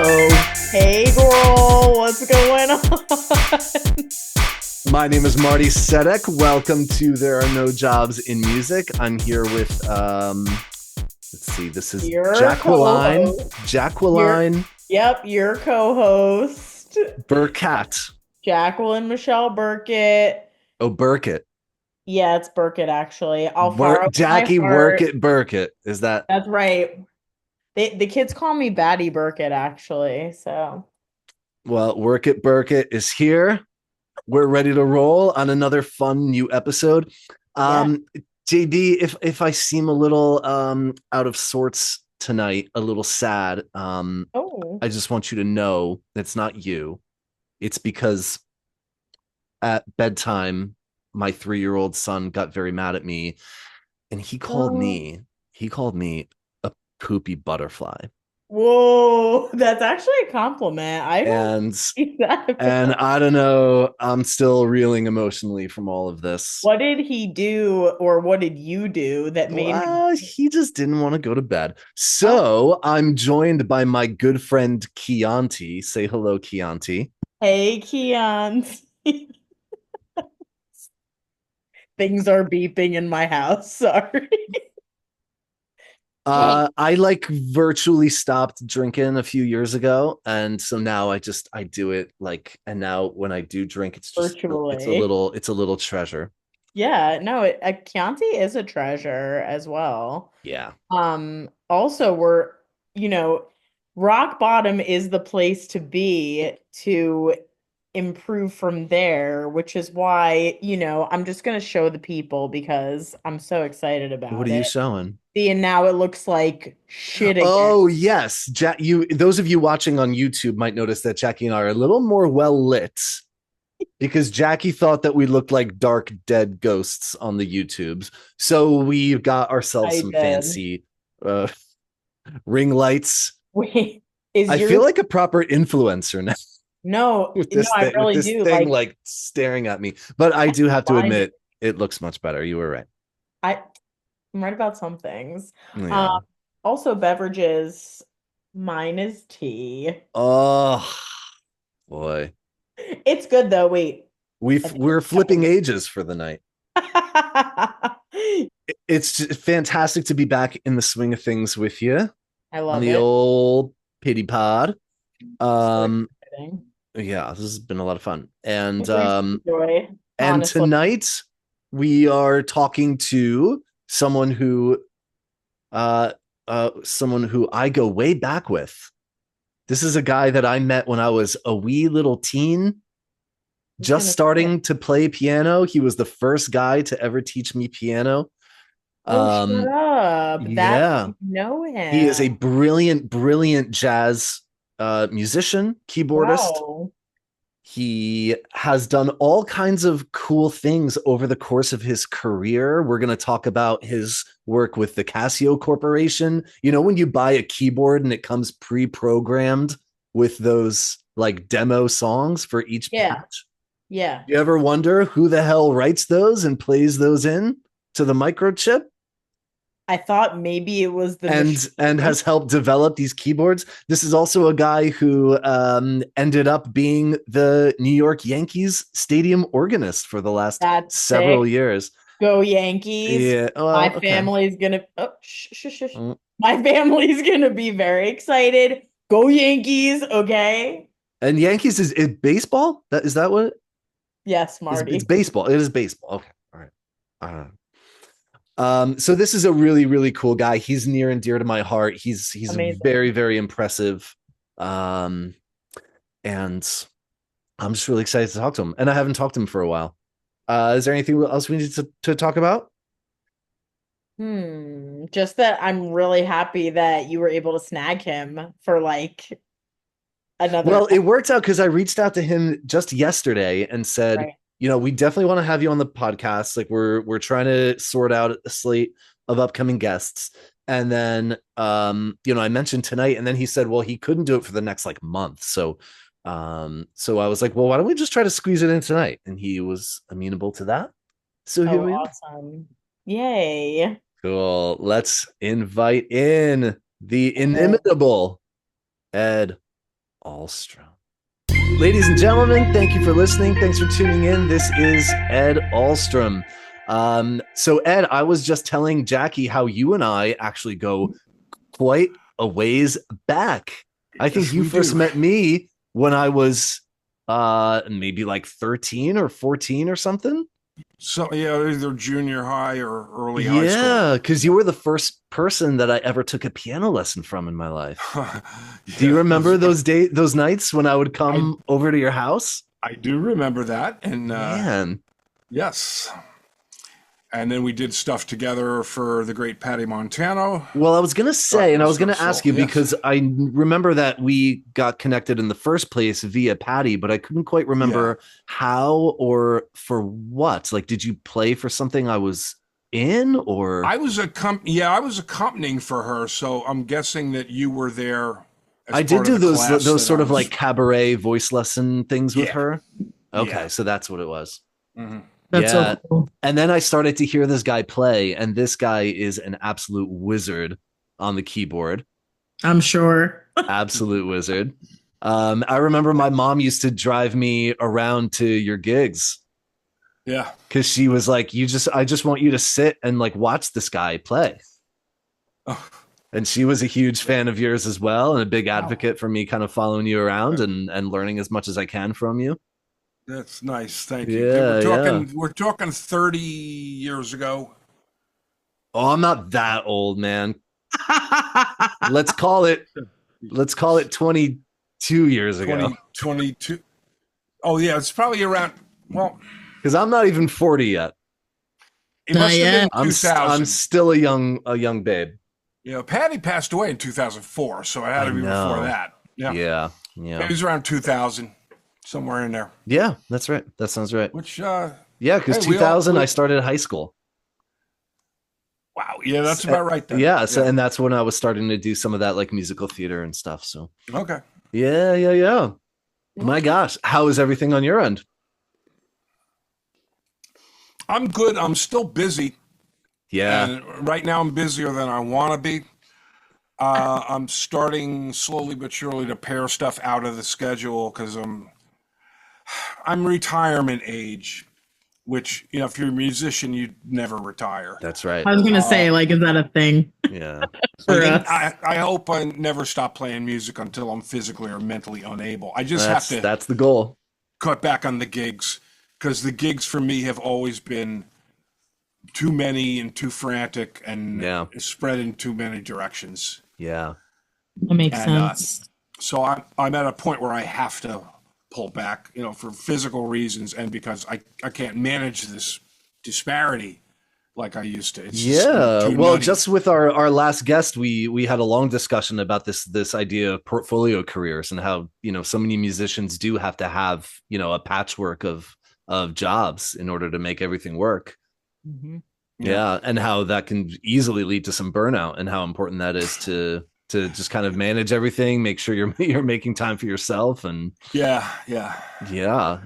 Hello. Hey girl, what's going on? My name is Marty Sedek. Welcome to There Are No Jobs in Music. I'm here with let's see, this is Your Jacqueline. co-host. Your Jacqueline your co-host, Burkett. Jacqueline Michelle Burkett. Oh, Burkett. Yeah, it's Burkett actually. I'll fire with my Jackie Work heart. It Burkett. Is that That's right. The kids call me Batty Burkett actually. So well, Work It Burkett is here. We're ready to roll on another fun new episode. yeah. Um, JB, if I seem a little out of sorts tonight, a little sad, Oh. I just want you to know it's not you. It's because at bedtime, my 3-year-old son got very mad at me, and Oh. he called me a poopy butterfly. Whoa, that's actually a compliment. I don't And see that and about. I don't know, I'm still reeling emotionally from all of this. What did he do or what did you do that made him? He just didn't want to go to bed. Oh, So I'm joined by my good friend Chianti. Say hello, Chianti. hey, Keon. Things are beeping in my house. Sorry. I like virtually stopped drinking a few years ago, and so now I do it like, and now when I do drink, Virtually. it's a little treasure. Yeah, no, Chianti is a treasure as well. Yeah. Also you know, rock bottom is the place to be to improve from there, which is why, I'm just gonna show the people because I'm so excited What about are you it. showing? See, and now it looks like shit again. Oh yes, you those of you watching on YouTube might notice that Jackie and I are a little more well lit because Jackie thought that we looked like dark dead ghosts on the YouTubes. So we've got ourselves I some did. fancy uh, ring lights. Wait, is I yours? feel like a proper influencer now No, no, I with really this do. thing Like, like staring at me. But I do have to blinded. admit, it looks much better. You were right. I, I'm right about some things. Um, Yeah. Also beverages. Mine is tea. Oh boy, It's good though. Wait, I think we're it's flipping peppermint. ages for the night. It's fantastic to be back in the swing of things with you I on love the it. old pity pod. So Um, exciting. yeah, this has been a lot of fun. It brings me joy, And honestly. tonight we are talking to uh someone who I go way back with. This is a guy that I met when I was a wee little teen, I was just gonna say, starting to play piano. He was the first guy to ever teach me piano. oh, shut Um, up. That's how yeah, you know he is him. a brilliant jazz musician, keyboardist. Wow. He has done all kinds of cool things over the course of his career. We're going to talk about his work with the CASIO Corporation. You know, when you buy a keyboard and it comes pre programmed with those like demo songs for each Yeah, patch? yeah. You ever wonder who the hell writes those and plays those in to the microchip? I thought maybe it was the And machine. has helped develop these keyboards. This is also a guy who ended up being the New York Yankees stadium organist for the last That's several sick. years. Go Yankees. Yeah. Well, My okay. family's gonna oh shh. Mm. My family's gonna be very excited. Go Yankees, okay? And Yankees is it baseball? That is that what Yes, it's Marty. baseball. It is baseball. Okay. All right. Uh, so this is a really cool guy. He's near and dear to my heart. He's Amazing. very impressive. Um, and I'm just really excited to talk to him. And I haven't talked to him for a while. Is there anything else we need to talk about? Just that I'm really happy that you were able to snag him for like another Well, it worked out because I reached out to him just yesterday and said, right. you know, we definitely want to have you on the podcast. Like we're trying to sort out a slate of upcoming guests. And then you know, I mentioned tonight, and then he said, well, he couldn't do it for the next like month. So I was like, well, why don't we just try to squeeze it in tonight? And he was amenable to that. So here Oh, we are. awesome. Yay. Cool. Let's invite in the Oh, inimitable Ed. Alstrom. Ladies and gentlemen, thank you for listening. Thanks for tuning in. This is Ed Alstrom. So Ed, I was just telling Jackie how you and I actually go quite a ways back. I think you first met me when I was maybe like 13 or 14 or something. So yeah, either junior high or early high school. Yeah, because you were the first person that I ever took a piano lesson from in my life. Do you remember those nights when I would come over to your house? I do remember that, and man, yes. And then we did stuff together for the great Patty Montano. Well, I was going to say, and I was going to ask you, because I remember that we got connected in the first place via Patty, but I couldn't quite remember how or for what. Like, did you play for something I was in, or? I was accompanying for her, so I'm guessing that you were there. I did do those sort of like cabaret voice lesson things with her. Okay, so that's what it was. Mm-hmm. That's so cool. And then I started to hear this guy play, and this guy is an absolute wizard on the keyboard. I'm sure. Absolute wizard. I remember my mom used to drive me around to your gigs. Yeah. Because she was like, I just want you to sit and like watch this guy play. Oh. And she was a huge fan of yours as well, and a big advocate for me kind of following you around and learning as much as I can from you. That's nice. Thank you. Yeah, we're talking 30 years ago. Oh, I'm not that old, man. Let's call it 22 years ago. 22. Oh yeah, it's probably around, well, because I'm not even 40 yet. It must have been 2000. I'm still a young babe. You know, Patty passed away in 2004, so it had to be before that. Yeah. It was around 2000. Somewhere in there. Yeah, that's right. That sounds right. Which, because 2000, I started high school. Wow. Yeah, that's about right then. Yeah. So, and that's when I was starting to do some of that like musical theater and stuff. So, okay. Yeah. My gosh. How is everything on your end? I'm good. I'm still busy. Yeah. And right now I'm busier than I want to be. I'm starting slowly but surely to pare stuff out of the schedule because I'm retirement age, which, you know, if you're a musician, you'd never retire. That's right. I was going to say, like, is that a thing? Yeah. I hope I never stop playing music until I'm physically or mentally unable. I just have to. That's the goal. Cut back on the gigs, because the gigs for me have always been too many and too frantic and spread in too many directions. Yeah. That makes sense. So I'm at a point where I have to pull back, you know, for physical reasons and because I can't manage this disparity like I used to. It's just with our last guest, we had a long discussion about this idea of portfolio careers and how, you know, so many musicians do have to have, you know, a patchwork of jobs in order to make everything work. Mm-hmm. Yeah, and how that can easily lead to some burnout, and how important that is to just kind of manage everything, make sure you're making time for yourself, and yeah.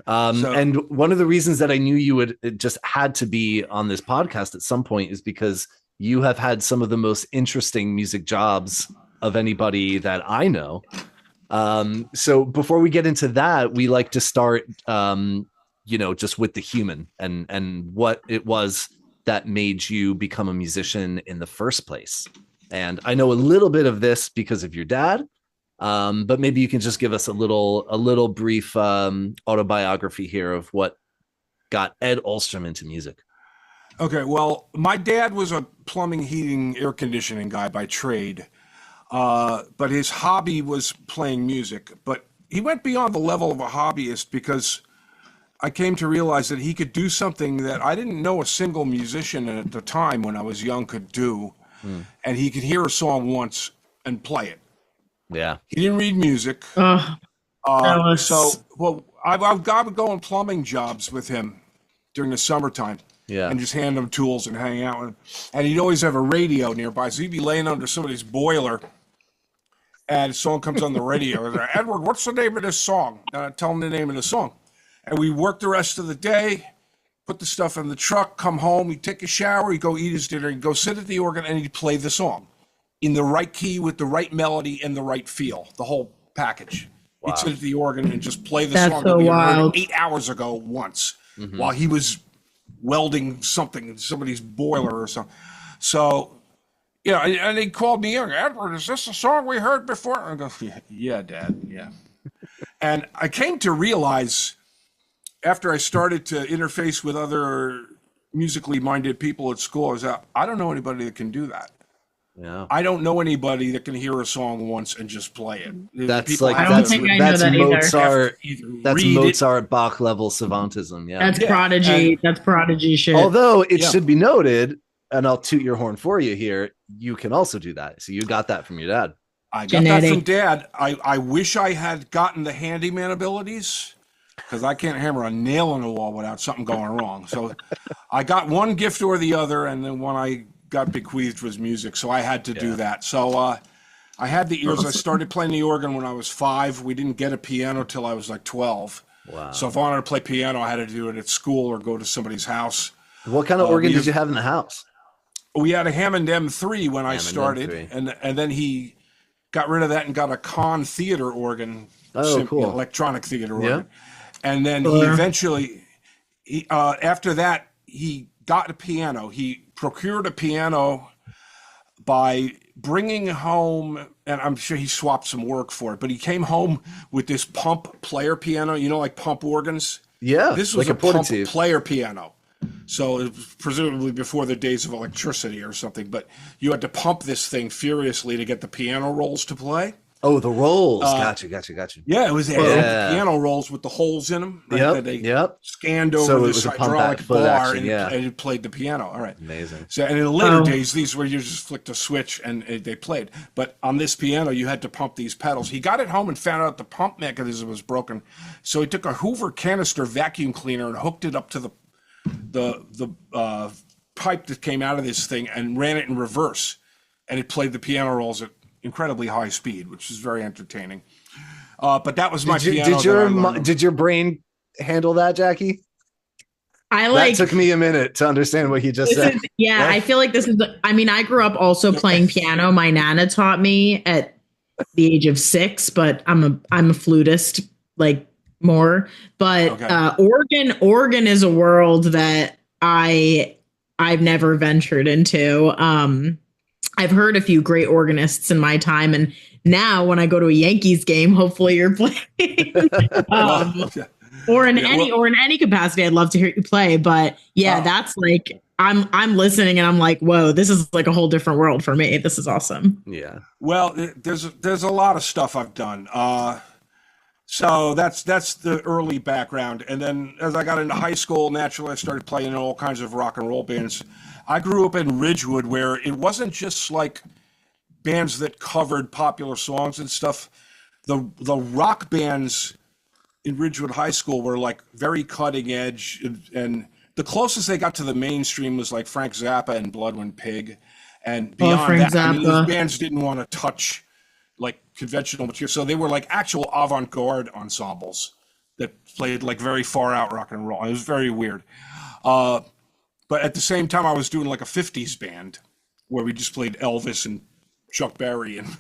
And one of the reasons that I knew you would just had to be on this podcast at some point is because you have had some of the most interesting music jobs of anybody that I know. So before we get into that, we like to start, just with the human and what it was that made you become a musician in the first place. And I know a little bit of this because of your dad, but maybe you can just give us a little brief autobiography here of what got Ed Alstrom into music. Okay, well, my dad was a plumbing, heating, air conditioning guy by trade, but his hobby was playing music. But he went beyond the level of a hobbyist because I came to realize that he could do something that I didn't know a single musician at the time when I was young could do. And he could hear a song once and play it. Yeah. He didn't read music. So, I would go on plumbing jobs with him during the summertime. Yeah. And just hand him tools and hang out with him. And he'd always have a radio nearby. So he'd be laying under somebody's boiler and a song comes on the radio. Like, Edward, what's the name of this song? And I'd tell him the name of the song. And we work the rest of the day, put the stuff in the truck, come home, he'd take a shower, he'd go eat his dinner, he'd go sit at the organ, and he'd play the song in the right key with the right melody and the right feel, the whole package. He'd Wow. sit at the organ and just play the That's song so that we heard wild. 8 hours ago once Mhm. while he was welding something in somebody's boiler or something. So, yeah, and he called me in. Edward, is this a song we heard before? I go, yeah, Dad, yeah. And I came to realize after I started to interface with other musically minded people at school, is that I don't know anybody that can do that. Yeah. I don't know anybody that can hear a song once and just play it. That's People like have I don't to think I know that's that either. Mozart. either That's read it. Mozart Bach level savantism. Yeah. That's Yeah, prodigy. and- That's prodigy shit. Although it Yeah. should be noted, and I'll toot your horn for you here, you can also do that. So you got that from your dad. I got that from Genetic. Dad. I wish I had gotten the handyman abilities because I can't hammer a nail on the wall without something going wrong. So I got one gift or the other, and then one I got bequeathed was music. So I had to do that. So I had the ears. I started playing the organ when I was 5. We didn't get a piano till I was like 12. Wow. So if I wanted to play piano, I had to do it at school or go to somebody's house. What kind of organ did you have in the house? We had a Hammond M3 when I Hammond started, M3. and then he got rid of that and got a Conn theater organ. Oh, cool. Electronic theater organ. Yeah. And then he eventually, after that, he got a piano. He procured a piano by bringing home, and I'm sure he swapped some work for it, but he came home with this pump player piano, like pump organs. Yeah. This was like a pump portative. player piano. So it was presumably before the days of electricity or something, but you had to pump this thing furiously to get the piano rolls to play. Oh, the rolls. Gotcha. Yeah, it was Yeah. piano rolls with the holes in them. Right, Yep, that they yep. scanned over So it this was a pump hydraulic foot bar action, and, yeah. and it played the piano. All right. Amazing. So, and in the later days, these were you just flicked a switch and they played. But on this piano, you had to pump these pedals. He got it home and found out the pump mechanism was broken. So he took a Hoover canister vacuum cleaner and hooked it up to the pipe that came out of this thing and ran it in reverse. And it played the piano rolls at incredibly high speed, which is very entertaining. But that was my piano. Did your brain handle that, Jackie? I That took me a minute to understand what he just said. I feel like this is. I grew up also playing piano. My nana taught me at the age of 6, but I'm a flutist, like more. But organ is a world that I've never ventured into. I've heard a few great organists in my time, and now when I go to a Yankees game, hopefully you're playing. Or in any capacity, I'd love to hear you play. But that's like I'm listening and I'm like, whoa, this is like a whole different world for me. This is awesome. Yeah. Well, there's a lot of stuff I've done. So that's the early background, and then as I got into high school, naturally I started playing in all kinds of rock and roll bands. I grew up in Ridgewood, where it wasn't just like bands that covered popular songs and stuff. The rock bands in Ridgewood High School were like very cutting edge, and the closest they got to the mainstream was like Frank Zappa and Bloodwind Pig, and beyond Frank that, Zappa. these bands didn't want to touch like conventional material, so they were like actual avant-garde ensembles that played like very far out rock and roll. It was very weird. But at the same time, I was doing like a 50s band where we just played Elvis and Chuck Berry and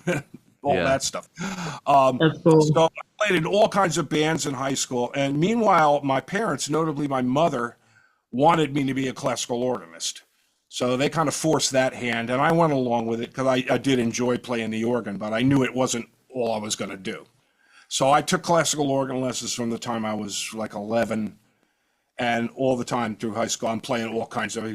all that stuff. That's cool. So I played in all kinds of bands in high school. And meanwhile, my parents, notably my mother, wanted me to be a classical organist. So they kind of forced that hand, and I went along with it because I did enjoy playing the organ, but I knew it wasn't all I was going to do. So I took classical organ lessons from the time I was like 11. And all the time through high school, I'm playing all kinds of.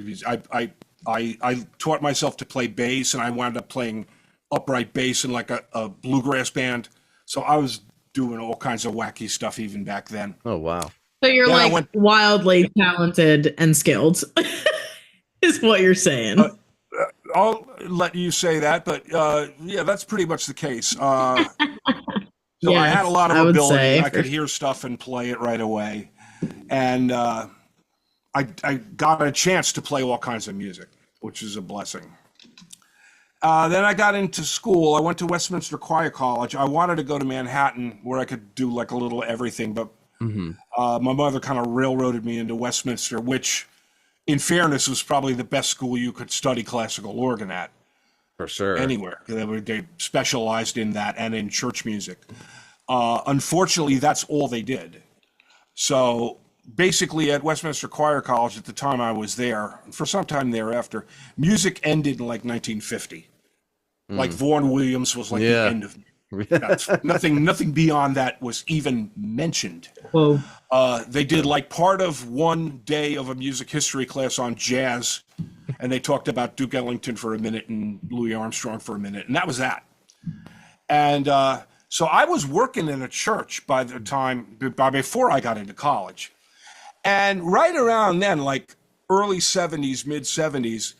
I taught myself to play bass, and I wound up playing upright bass in like a bluegrass band. So I was doing all kinds of wacky stuff even back then. Oh, wow. So you're like wildly talented and skilled, is what you're saying. I'll let you say that, but that's pretty much the case. So I had a lot of ability. I could hear stuff and play it right away. And I got a chance to play all kinds of music, which is a blessing. Then I got into school. I went to Westminster Choir College. I wanted to go to Manhattan where I could do like a little everything, but my mother kind of railroaded me into Westminster, which, in fairness, was probably the best school you could study classical organ at. For sure. Anywhere. They specialized in that and in church music. Unfortunately, that's all they did. So basically, at Westminster Choir College, at the time I was there, for some time thereafter, music ended in like 1950. Like Vaughan Williams was like the Yeah. end of music. That's nothing beyond that was even mentioned. Whoa. They did like part of one day of a music history class on jazz, and they talked about Duke Ellington for a minute and Louis Armstrong for a minute, and that was that. And so I was working in a church by before I got into college. And right around then, like early 70s, mid 70s,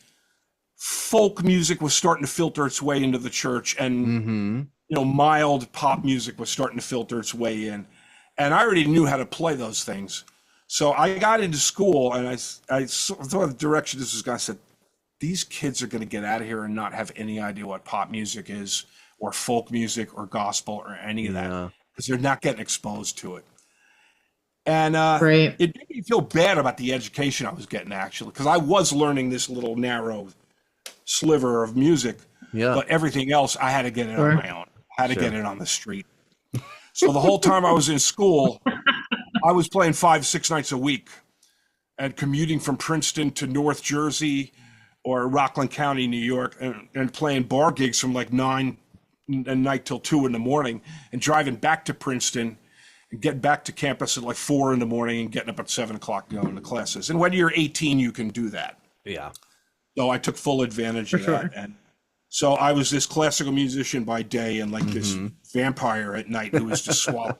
folk music was starting to filter its way into the church, and mild pop music was starting to filter its way in. And I already knew how to play those things. So I got into school, and I thought the direction this was going. I said, these kids are going to get out of here and not have any idea what pop music is, or folk music, or gospel, or any of that, because they're not getting exposed to it. And Right. it made me feel bad about the education I was getting, actually, because I was learning this little narrow sliver of music, but everything else I had to get it on my own. I had to get it on the street. So the whole time I was in school, I was playing 5-6 nights a week and commuting from Princeton to North Jersey or Rockland County, New York, and playing bar gigs from like 9 at night till 2 in the morning, and driving back to Princeton and getting back to campus at like 4 in the morning and getting up at 7 o'clock going to classes. And when you're 18, you can do that. Yeah. So I took full advantage of that. And so I was this classical musician by day and like this vampire at night who was just swallowing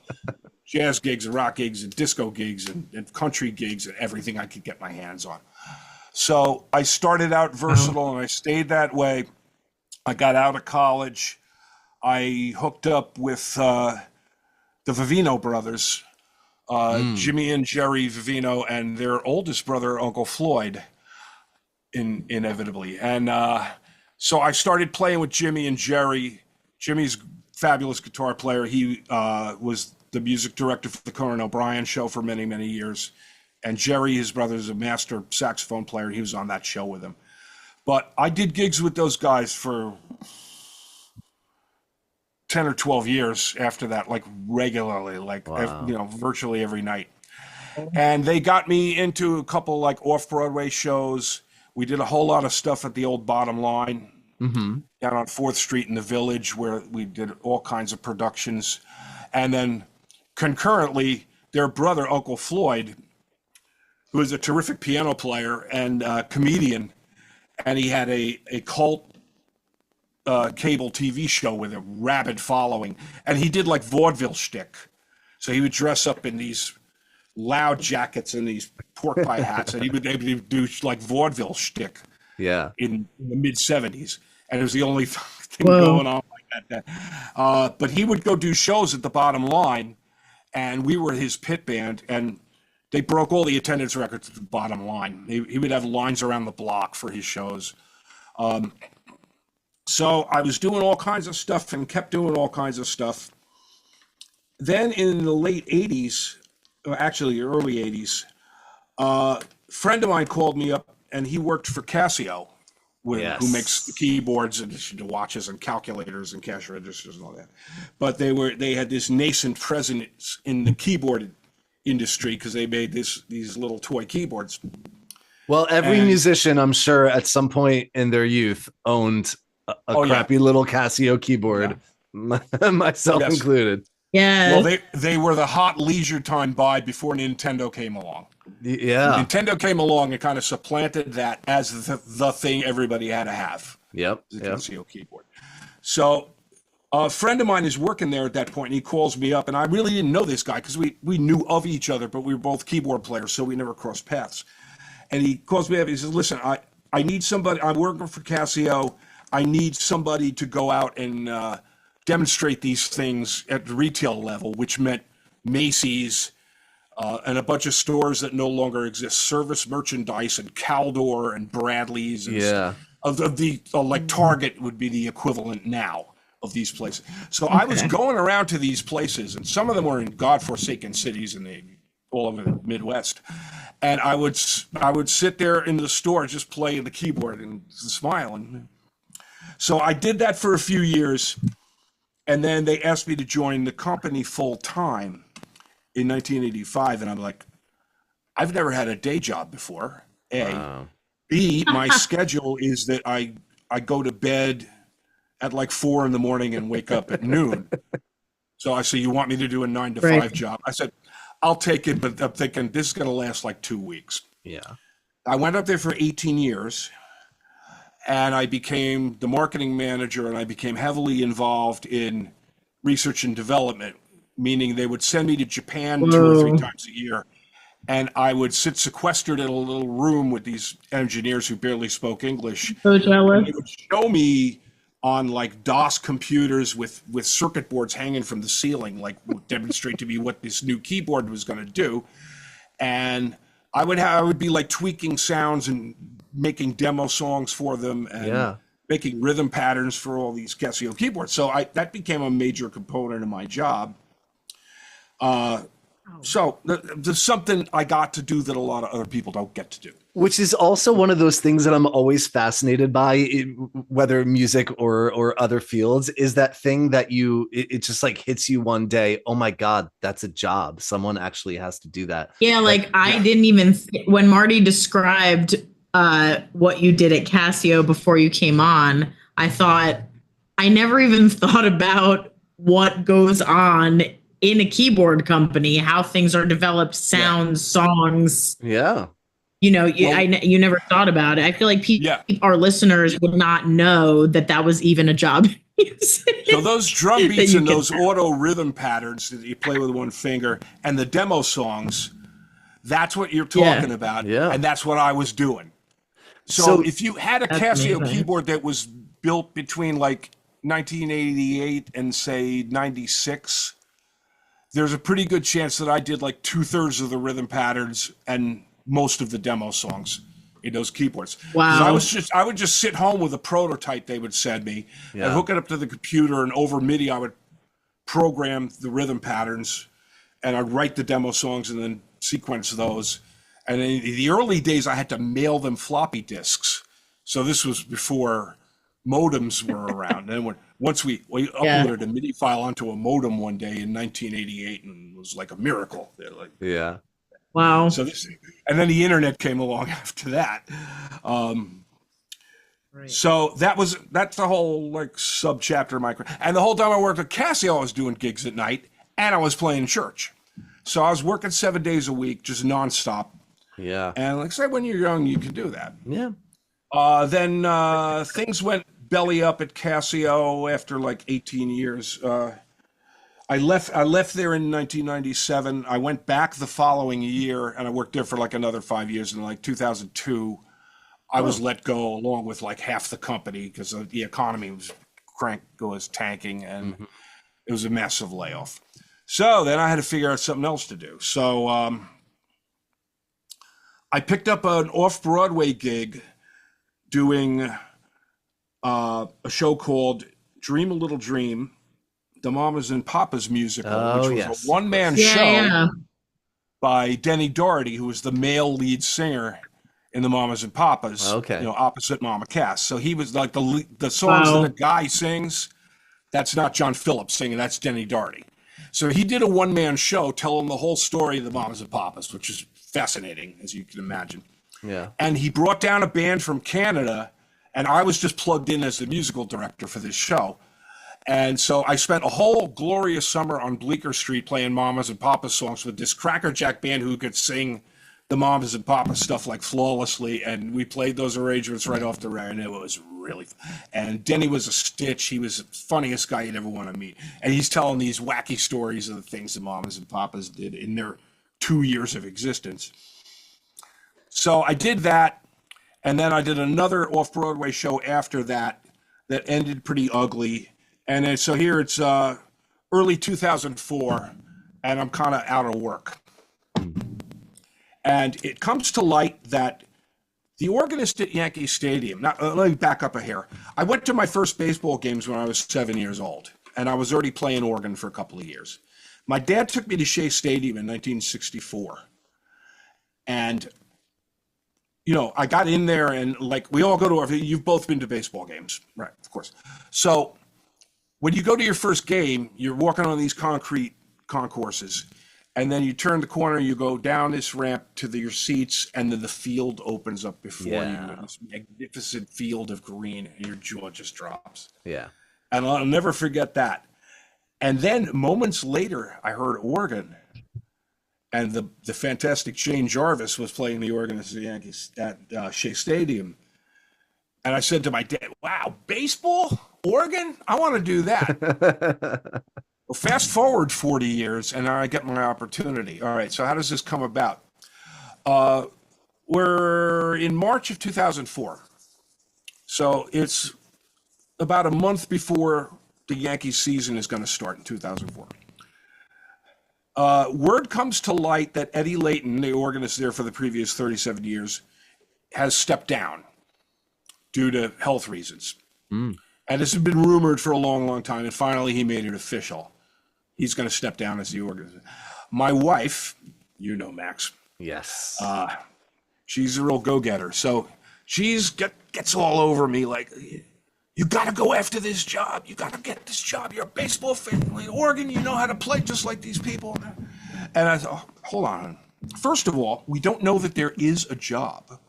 jazz gigs and rock gigs and disco gigs and country gigs and everything I could get my hands on. So I started out versatile and I stayed that way. I got out of college. I hooked up with the Vivino brothers, Jimmy and Jerry Vivino, and their oldest brother, Uncle Floyd, inevitably. And so I started playing with Jimmy and Jerry. Jimmy's fabulous guitar player. He was the music director for the Conan O'Brien show for many, many years. And Jerry, his brother, is a master saxophone player. He was on that show with him. But I did gigs with those guys for 10 or 12 years after that, like regularly, like, virtually every night. And they got me into a couple like off-Broadway shows. We did a whole lot of stuff at the old Bottom Line down on 4th Street in the Village, where we did all kinds of productions. And then concurrently, their brother, Uncle Floyd, who is a terrific piano player and comedian, and he had a cult cable TV show with a rabid following, and he did like vaudeville shtick. So he would dress up in these loud jackets and these pork pie hats, and he would do like vaudeville shtick. Yeah. In the mid 70s, and it was the only thing going on like that. But he would go do shows at the Bottom Line, and we were his pit band, and they broke all the attendance records at the Bottom Line. He would have lines around the block for his shows. So I was doing all kinds of stuff and kept doing all kinds of stuff. Then in the late 80s, or actually early 80s, a friend of mine called me up, and he worked for CASIO, who makes the keyboards and the watches and calculators and cash registers and all that. But they had this nascent presence in the keyboard industry because they made these little toy keyboards. Well, every musician, I'm sure, at some point in their youth owned a crappy little Casio keyboard, myself included. Yeah. Well, they were the hot leisure time buy before Nintendo came along. Yeah. Nintendo came along and kind of supplanted that as the thing everybody had to have. Yep. The Casio keyboard. So a friend of mine is working there at that point, and he calls me up, and I really didn't know this guy because we knew of each other, but we were both keyboard players, so we never crossed paths. And he calls me up, and he says, listen, I need somebody, I'm working for Casio, I need somebody to go out and demonstrate these things at the retail level, which meant Macy's and a bunch of stores that no longer exist, Service Merchandise and Caldor and Bradley's. And like Target would be the equivalent now of these places. So I was going around to these places, and some of them were in godforsaken cities all over the Midwest. And I would sit there in the store, just play the keyboard and smile. And so I did that for a few years. And then they asked me to join the company full time in 1985. And I'm like, I've never had a day job before. A. Wow. B, my schedule is that I go to bed at like 4 a.m. and wake up at noon. So I said, you want me to do a 9 to 5 job? I said, I'll take it, but I'm thinking this is going to last like 2 weeks. Yeah. I went up there for 18 years and I became the marketing manager, and I became heavily involved in research and development, meaning they would send me to Japan 2 or 3 times a year. And I would sit sequestered in a little room with these engineers who barely spoke English. So jealous. And they would show me on like DOS computers with circuit boards hanging from the ceiling, like demonstrate to me what this new keyboard was going to do. And I would be like tweaking sounds and making demo songs for them and making rhythm patterns for all these CASIO keyboards. So that became a major component of my job. So there's something I got to do that a lot of other people don't get to do. Which is also one of those things that I'm always fascinated by, whether music or other fields, is that thing that it just like hits you one day. Oh my God, that's a job. Someone actually has to do that. Yeah, like I didn't even, when Marty described what you did at CASIO before you came on, I never even thought about what goes on in a keyboard company, how things are developed, sounds, songs. Yeah. You know, you never thought about it. I feel like our listeners would not know that was even a job. So those drum beats and those auto rhythm patterns that you play with one finger and the demo songs, that's what you're talking about. Yeah. And that's what I was doing. So if you had a CASIO keyboard that was built between like 1988 and say 96, there's a pretty good chance that I did like 2/3 of the rhythm patterns and most of the demo songs in those keyboards. Wow. I would just sit home with a prototype they would send me and hook it up to the computer, and over MIDI I would program the rhythm patterns and I'd write the demo songs and then sequence those. And in the early days I had to mail them floppy disks. So this was before modems were around. And once we uploaded a MIDI file onto a modem one day in 1988, and it was like a miracle. Wow. So and then the internet came along after that. So that's the whole like subchapter of my career. And the whole time I worked at CASIO, I was doing gigs at night and I was playing church. So I was working 7 days a week, just nonstop. Yeah. And like I said, when you're young, you can do that. Yeah. Then things went belly up at CASIO after like 18 years. I left there in 1997. I went back the following year and I worked there for like another 5 years. In like 2002, I was let go along with like half the company because the economy was tanking and it was a massive layoff. So then I had to figure out something else to do. So I picked up an off-Broadway gig doing a show called Dream a Little Dream, the Mamas and Papas musical, which was a one-man show by Denny Doherty, who was the male lead singer in the Mamas and Papas, opposite Mama Cass. So he was like the songs that a guy sings, that's not John Phillips singing, that's Denny Doherty. So he did a one-man show telling the whole story of the Mamas and Papas, which is fascinating, as you can imagine. Yeah. And he brought down a band from Canada, and I was just plugged in as the musical director for this show. And so I spent a whole glorious summer on Bleecker Street playing Mamas and Papas songs with this crackerjack band who could sing the Mamas and Papas stuff like flawlessly. And we played those arrangements right off the bat, and it was really fun. And Denny was a stitch. He was the funniest guy you'd ever want to meet. And he's telling these wacky stories of the things the Mamas and Papas did in their 2 years of existence. So I did that. And then I did another off-Broadway show after that ended pretty ugly. And then, so here it's early 2004, and I'm kind of out of work. And it comes to light that the organist at Yankee Stadium, let me back up a hair. I went to my first baseball games when I was 7 years old, and I was already playing organ for a couple of years. My dad took me to Shea Stadium in 1964. And I got in there and like we all go to you've both been to baseball games, right? Of course. So when you go to your first game, you're walking on these concrete concourses, and then you turn the corner, you go down this ramp to your seats, and then the field opens up before you. This magnificent field of green, and your jaw just drops. Yeah. And I'll never forget that. And then moments later, I heard organ, and the fantastic Shane Jarvis was playing the organist of the Yankees at Shea Stadium. And I said to my dad, wow, baseball, organ? I want to do that. Well, fast forward 40 years, and now I get my opportunity. All right, so how does this come about? We're in March of 2004. So it's about a month before the Yankees season is going to start in 2004. Word comes to light that Eddie Layton, the organist there for the previous 37 years, has stepped down due to health reasons. And this has been rumored for a long, long time, and finally he made it official. He's going to step down as the organist. My wife, you know Max. Yes. She's a real go-getter. So she's gets all over me like, you got to go after this job. You got to get this job. You're a baseball fan. Like, Oregon, you know how to play just like these people. And I thought, hold on. First of all, we don't know that there is a job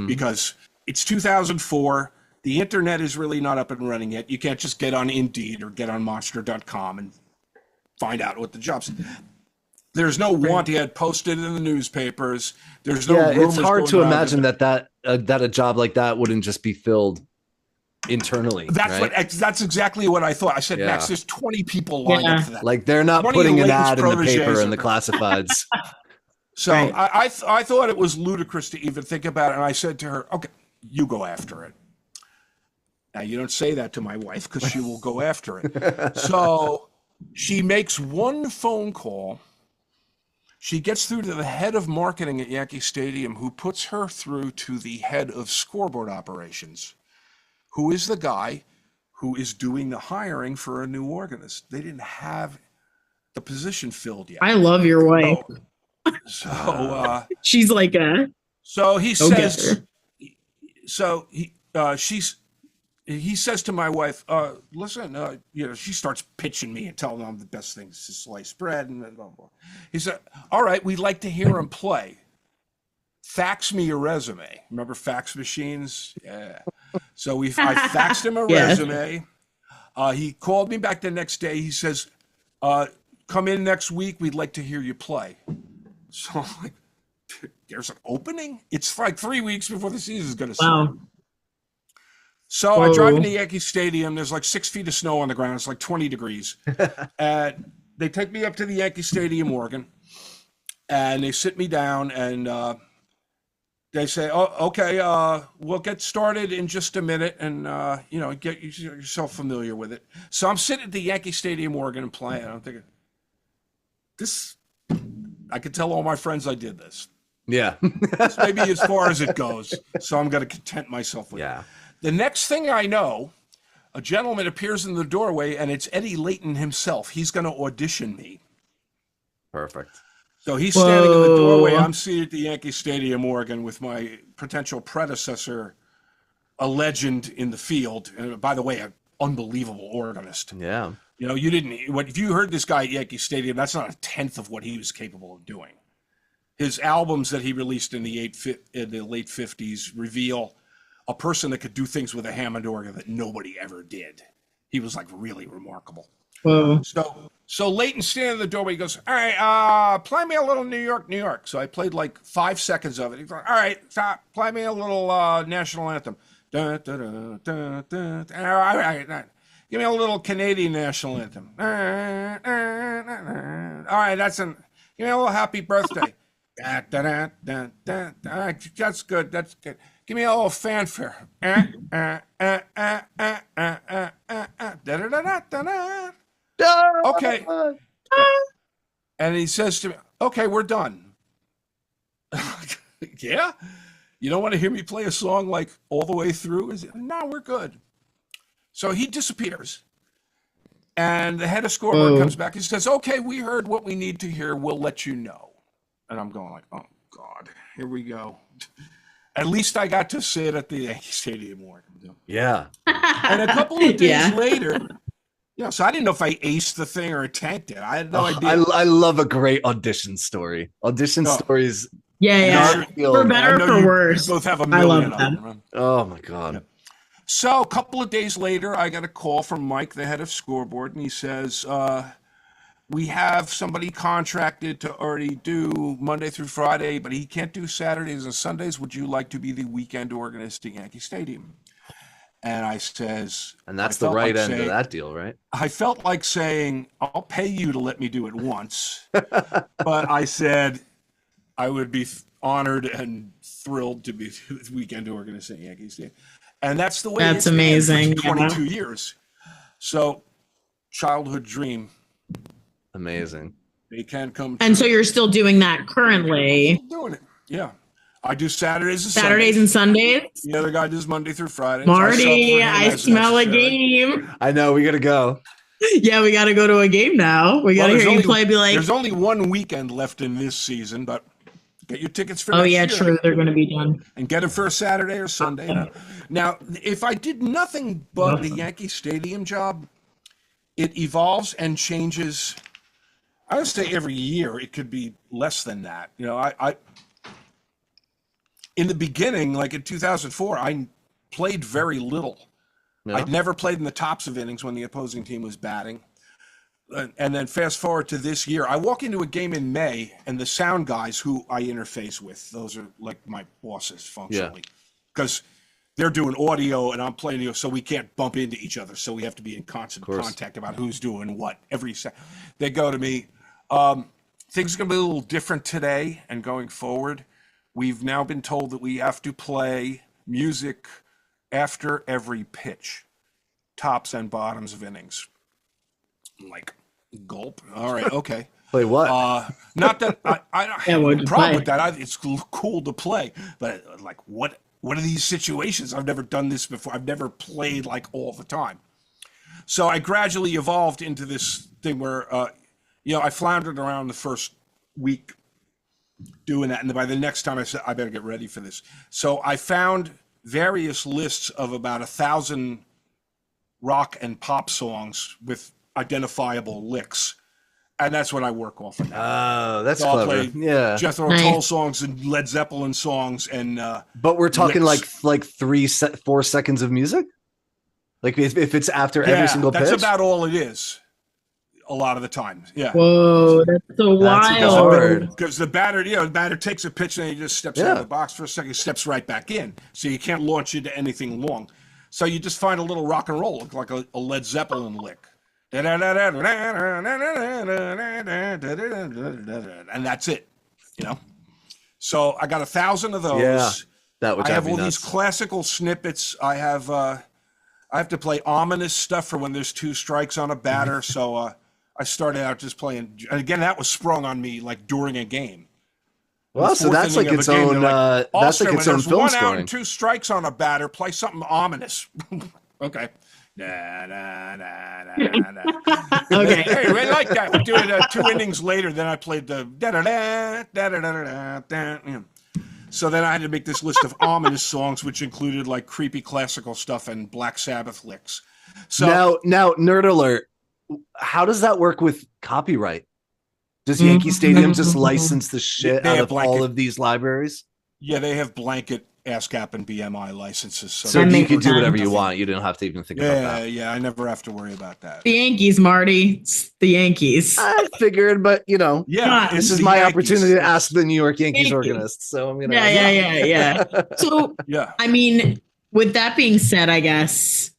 because it's 2004. The internet is really not up and running yet. You can't just get on Indeed or get on Monster.com and find out what the job's. There's no want ad posted in the newspapers. There's no. Yeah, it's hard to imagine that a job like that wouldn't just be filled internally. That's exactly what I thought. I said, Max, there's 20 people lined up for that. Like they're not putting an ad in the paper in the classifieds. So I thought it was ludicrous to even think about it, and I said to her, "Okay, you go after it." Now you don't say that to my wife because she will go after it. So she makes one phone call. She gets through to the head of marketing at Yankee Stadium, who puts her through to the head of scoreboard operations, who is the guy who is doing the hiring for a new organist. They didn't have the position filled yet. I love your wife. So she's like a. So he says. So he says to my wife, listen, she starts pitching me and telling them the best things to slice bread and blah, blah, blah. He said, all right, we'd like to hear him play. Fax me your resume. Remember fax machines? Yeah. So I faxed him a resume. He called me back the next day. He says, come in next week. We'd like to hear you play. So I'm like, there's an opening? It's like 3 weeks before the season is going to start. Wow. So I drive into Yankee Stadium. There's like 6 feet of snow on the ground. It's like 20 degrees. And they take me up to the Yankee Stadium organ, and they sit me down, and they say, "Oh, okay, we'll get started in just a minute, and get yourself familiar with it." So I'm sitting at the Yankee Stadium organ and playing. I'm thinking, this. I could tell all my friends I did this. Yeah, this may be as far as it goes. So I'm going to content myself with it. The next thing I know, a gentleman appears in the doorway, and it's Eddie Layton himself. He's going to audition me. Perfect. So he's standing in the doorway. I'm seated at the Yankee Stadium organ with my potential predecessor, a legend in the field. And by the way, an unbelievable organist. Yeah. If you heard this guy at Yankee Stadium, that's not a tenth of what he was capable of doing. His albums that he released in the late 50s reveal a person that could do things with a Hammond organ that nobody ever did. He was like really remarkable. Whoa. So Layton standing in the doorway, he goes, all right, play me a little New York, New York. So I played like 5 seconds of it. He's like, all right, stop, play me a little national anthem. Dun, dun, dun, dun, dun, dun. All right, give me a little Canadian national anthem. All right, give me a little happy birthday. All right, that's good, that's good. Give me a little fanfare. Okay. And he says to me, okay, we're done. Yeah? You don't want to hear me play a song like all the way through? No, we're good. So he disappears. And the head of scoreboard comes back. He says, okay, we heard what we need to hear. We'll let you know. And I'm going like, oh, God, here we go. At least I got to sit at the Yankee Stadium organ. Yeah. And a couple of days later, So I didn't know if I aced the thing or tanked it. I had no idea. I love a great audition story. Audition stories. Yeah. For better or for worse. You both have a million of them. Right? Oh my God. Yeah. So a couple of days later, I got a call from Mike, the head of scoreboard, and he says, we have somebody contracted to already do Monday through Friday, but he can't do Saturdays and Sundays. Would you like to be the weekend organist at Yankee Stadium? And I says, and that's the right end of that deal, right? I felt like saying, I'll pay you to let me do it once. But I said, I would be honored and thrilled to be the weekend organist at Yankee Stadium. And that's the way it's amazing. For 22 years. So, childhood dream. Amazing. They can come. And so you're still doing that currently. Still doing it. Yeah. I do Saturdays and Sundays. The other guy does Monday through Friday. Marty, I smell a game. I know, we got to go. Yeah, we got to go to a game now. We got to hear you play. Be like, there's only one weekend left in this season, but get your tickets for next year. True. They're going to be done. And get them for a Saturday or Sunday. Now, if I did nothing but the Yankee Stadium job, it evolves and changes. I would say every year it could be less than that. I in the beginning, like in 2004, I played very little. Yeah. I'd never played in the tops of innings when the opposing team was batting. And then fast forward to this year, I walk into a game in May, and the sound guys who I interface with, those are like my bosses functionally, because they're doing audio and I'm playing audio, so we can't bump into each other. So we have to be in constant contact about who's doing what every second. They go to me. Things are going to be a little different today and going forward. We've now been told that we have to play music after every pitch, tops and bottoms of innings. I'm like, gulp. All right, okay. Play what? Not that I don't have a problem with that. It's cool to play, but like, what are these situations? I've never done this before. I've never played like all the time. So I gradually evolved into this thing where, I floundered around the first week doing that, and then by the next time I said, I better get ready for this. So I found various lists of about 1,000 rock and pop songs with identifiable licks, and that's what I work off of now. Oh, that's so clever. I'll play Jethro Tull songs and Led Zeppelin songs, and but we're talking licks. like 4 seconds of music. Like if it's after every single pitch, that's about all it is. A lot of the time, yeah. Whoa, that's so wild. Because the batter takes a pitch and he just steps out of the box for a second, steps right back in. So you can't launch into anything long. So you just find a little rock and roll, like a Led Zeppelin lick. And that's it, So I got 1,000 of those. Yeah, that would I have all these classical snippets. I have to play ominous stuff for when there's 2 strikes on a batter. So I started out just playing, and again, that was sprung on me like during a game. Well, so that's like its own. That's like its own film 1 scoring. out and 2 strikes on a batter. Play something ominous. Okay. Okay. Hey, I like that. We're doing 2 innings later. Then I played the da da da da da da da. So then I had to make this list of ominous songs, which included like creepy classical stuff and Black Sabbath licks. So now, nerd alert. How does that work with copyright? Does Yankee Stadium just license the shit out of all of these libraries? Yeah, they have blanket ASCAP and BMI licenses. So you can do whatever you want. You don't have to even think about that. Yeah, I never have to worry about that. The Yankees, Marty. It's the Yankees. I figured, but this is my Yankees. Opportunity to ask the New York Yankees organist. So I'm gonna. Yeah. So I mean, with that being said, I guess,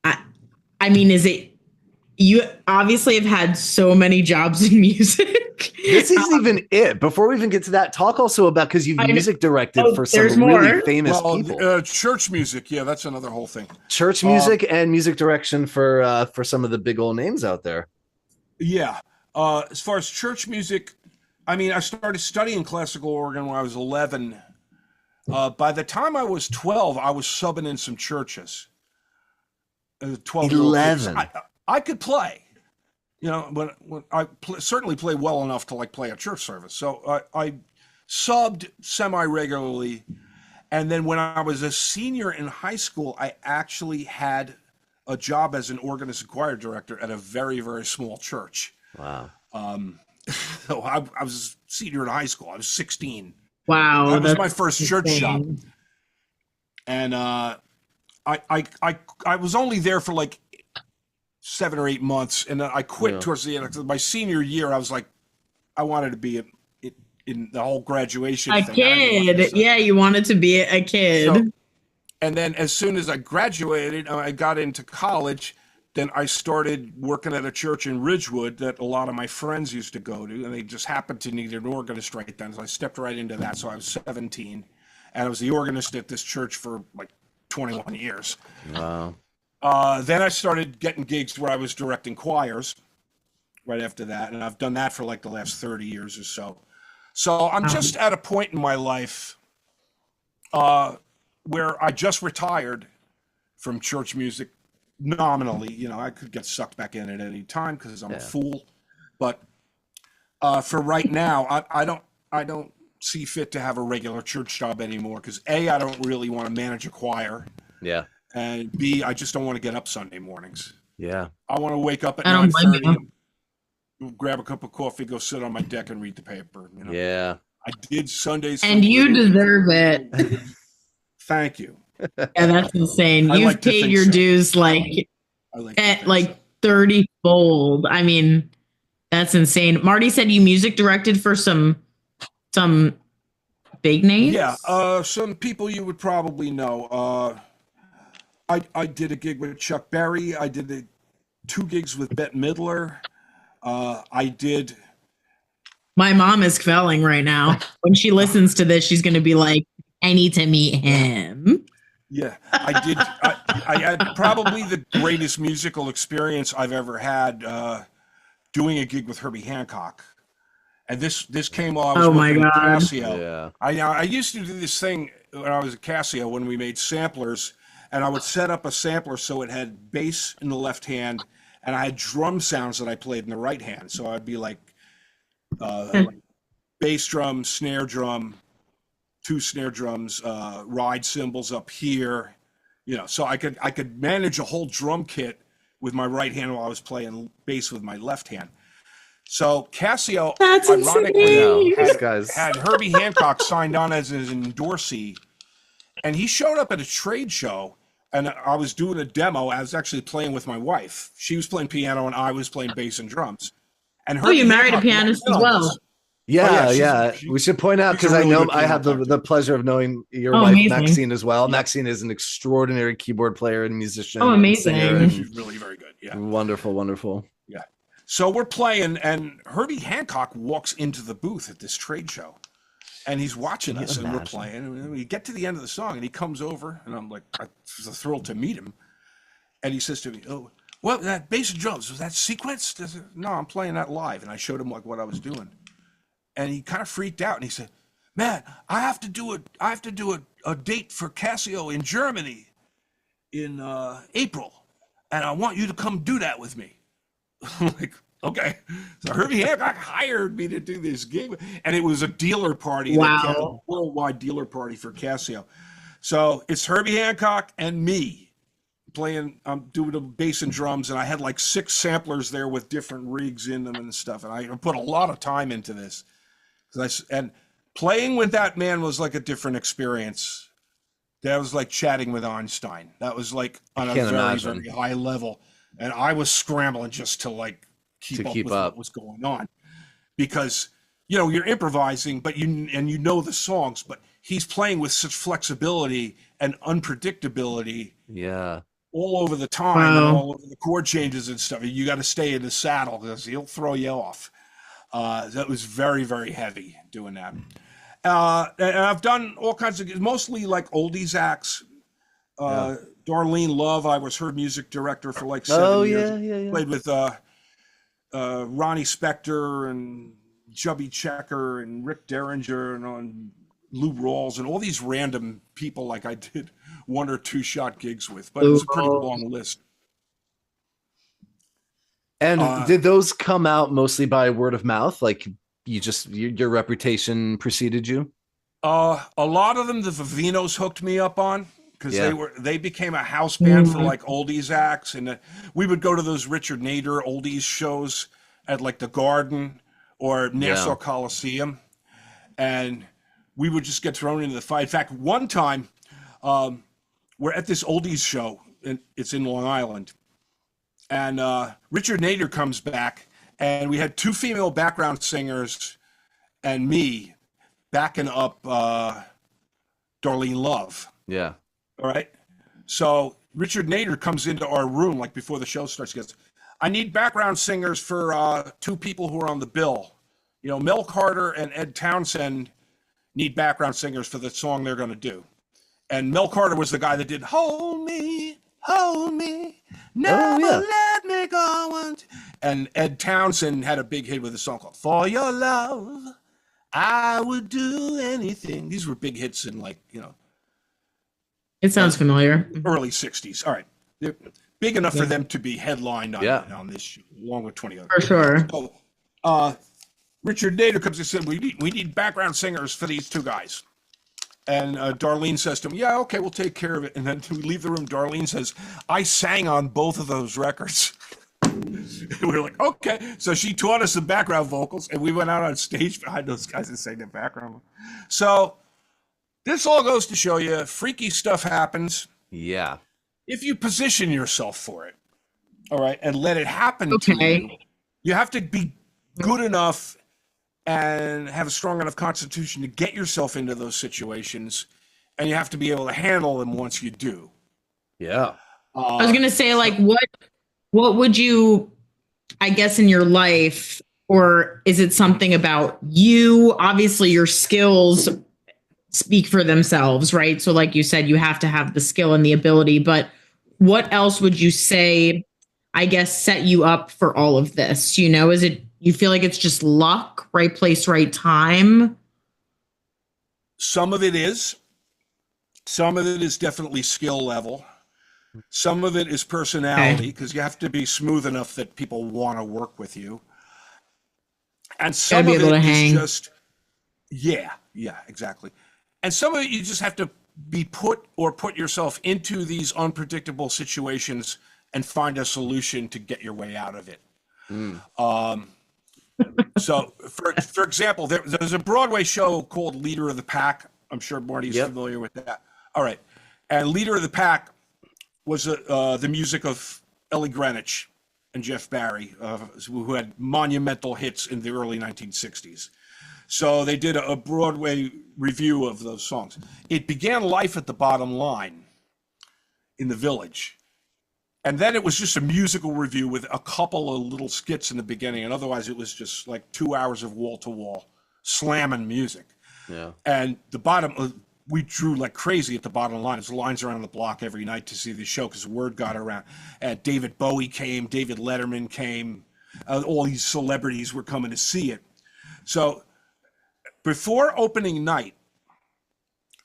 I mean, is it? You obviously have had so many jobs in music. This isn't even it. Before we even get to that, talk also about, because you've music directed for some really famous people. Church music, that's another whole thing. Church music and music direction for some of the big old names out there. Yeah. As far as church music, I mean, I started studying classical organ when I was 11. By the time I was 12, I was subbing in some churches. 11. I could play, when I certainly play well enough to play a church service. So I subbed semi-regularly. And then when I was a senior in high school, I actually had a job as an organist and choir director at a very, very small church. Wow. So I was a senior in high school. I was 16. Wow, That was that's my first church job. And I was only there for like 7 or 8 months, and then I quit towards the end. My senior year, I was like, I wanted to be in the whole graduation a thing. kid. Yeah, you wanted to be a kid. So, and then as soon as I graduated, I got into college. Then I started working at a church in Ridgewood that a lot of my friends used to go to, and they just happened to need an organist right then. So I stepped right into that. So I was 17, and I was the organist at this church for like 21 years. Wow. Then I started getting gigs where I was directing choirs right after that, and I've done that for like the last 30 years or so. So I'm just at a point in my life where I just retired from church music nominally. You know, I could get sucked back in at any time because I'm a fool. But for right now, I don't see fit to have a regular church job anymore because A, I don't really want to manage a choir. Yeah. And B, I just don't want to get up Sunday mornings. Yeah. I want to wake up at 9:30, grab a cup of coffee, go sit on my deck and read the paper. You know? Yeah. I did Sundays. And you deserve it. Thank you. Yeah, that's insane. You've like paid your dues like at like 30-fold. I mean, that's insane. Marty said you music directed for some big names. Yeah, some people you would probably know. I did a gig with Chuck Berry. I did 2 gigs with Bette Midler. I did. My mom is quelling right now. When she listens to this, she's going to be like, I need to meet him. Yeah, I did. I had probably the greatest musical experience I've ever had doing a gig with Herbie Hancock. And this came while I was working at CASIO. Yeah. I used to do this thing when I was at CASIO when we made samplers, and I would set up a sampler so it had bass in the left hand, and I had drum sounds that I played in the right hand. So I'd be like bass drum, snare drum, 2 snare drums, ride cymbals up here, you know. So I could manage a whole drum kit with my right hand while I was playing bass with my left hand. So CASIO, that's ironically, insane. had Herbie Hancock signed on as his endorsee, and he showed up at a trade show, and I was doing a demo. I was actually playing with my wife. She was playing piano, and I was playing bass and drums. And Herbie you married Hancock a pianist as well. Yeah, we should point out because really I know I have the pleasure of knowing your wife, amazing. Maxine, as well. Maxine is an extraordinary keyboard player and musician. Oh, amazing. And she's really very good. Yeah. Wonderful. Yeah. So we're playing, and Herbie Hancock walks into the booth at this trade show, and he's watching us, and we're playing. And we get to the end of the song, and he comes over, and I'm like, I was thrilled to meet him. And he says to me, "Oh, well, that bass and drums, was that sequenced?" No, I'm playing that live. And I showed him like what I was doing. And he kind of freaked out, and he said, "Man, I have to do a date for CASIO in Germany in April, and I want you to come do that with me." I'm like, okay. So Herbie Hancock hired me to do this gig, and it was a dealer party, a worldwide dealer party for CASIO. So it's Herbie Hancock and me playing. I'm doing the bass and drums, and I had like 6 samplers there with different rigs in them and stuff. And I put a lot of time into this. And playing with that man was like a different experience. That was like chatting with Einstein. That was like on a very, very high level. And I was scrambling just to like keep up with what was going on, because you know you're improvising, but you know the songs, but he's playing with such flexibility and unpredictability. Yeah, all over the time, and all over the chord changes and stuff. You got to stay in the saddle because he'll throw you off. That was very, very heavy doing that. And I've done all kinds of, mostly like oldies acts. Darlene Love, I was her music director for like 7 years. Yeah. Played with Ronnie Spector and Chubby Checker and Rick Derringer and on Lou Rawls and all these random people like I did 1 or 2 shot gigs with, but it was a pretty long list. And did those come out mostly by word of mouth? Like your reputation preceded you? A lot of them, the Vivinos hooked me up on because they became a house band for like oldies acts, and we would go to those Richard Nader oldies shows at like the Garden or Nassau Coliseum, and we would just get thrown into the fight. In fact, one time we're at this oldies show, and it's in Long Island, and Richard Nader comes back, and we had 2 female background singers and me backing up Darlene Love. Yeah. All right. So Richard Nader comes into our room like before the show starts. He goes, I need background singers for 2 people who are on the bill. You know, Mel Carter and Ed Townsend need background singers for the song they're going to do. And Mel Carter was the guy that did Hold Me, Never Let Me Go. And Ed Townsend had a big hit with a song called For Your Love, I Would Do Anything. These were big hits in like, you know. It sounds familiar. Early 60s. All right. They're big enough for them to be headlined on this show, along with 20 others. For sure. So, Richard Nader comes and said, we need background singers for these 2 guys. And Darlene says to him, yeah, okay, we'll take care of it. And then we leave the room. Darlene says, I sang on both of those records. We were like, okay. So she taught us the background vocals, and we went out on stage behind those guys and sang the background. So this all goes to show you freaky stuff happens. Yeah. If you position yourself for it, all right, and let it happen to you, you have to be good enough and have a strong enough constitution to get yourself into those situations, and you have to be able to handle them once you do. Yeah. I was gonna say, like, what would you, I guess, in your life, or is it something about you? Obviously, your skills speak for themselves, right? So, like you said, you have to have the skill and the ability. But what else would you say, I guess, set you up for all of this? You know, is it, you feel like it's just luck, right place, right time? Some of it is. Some of it is definitely skill level. Some of it is personality, because you have to be smooth enough that people want to work with you. And some of it is just, yeah, exactly. And some of it you just have to be put yourself into these unpredictable situations and find a solution to get your way out of it. So, for example, there's a Broadway show called Leader of the Pack. I'm sure Marty's familiar with that. All right. And Leader of the Pack was the music of Ellie Greenwich and Jeff Barry, who had monumental hits in the early 1960s. So they did a Broadway review of those songs. It began life at the bottom line in the Village. And then it was just a musical review with a couple of little skits in the beginning. And otherwise it was just like 2 hours of wall-to-wall slamming music. Yeah. And the bottom, we drew like crazy at the bottom line. There's lines around the block every night to see the show because the word got around. And David Bowie came, David Letterman came. All these celebrities were coming to see it. So before opening night,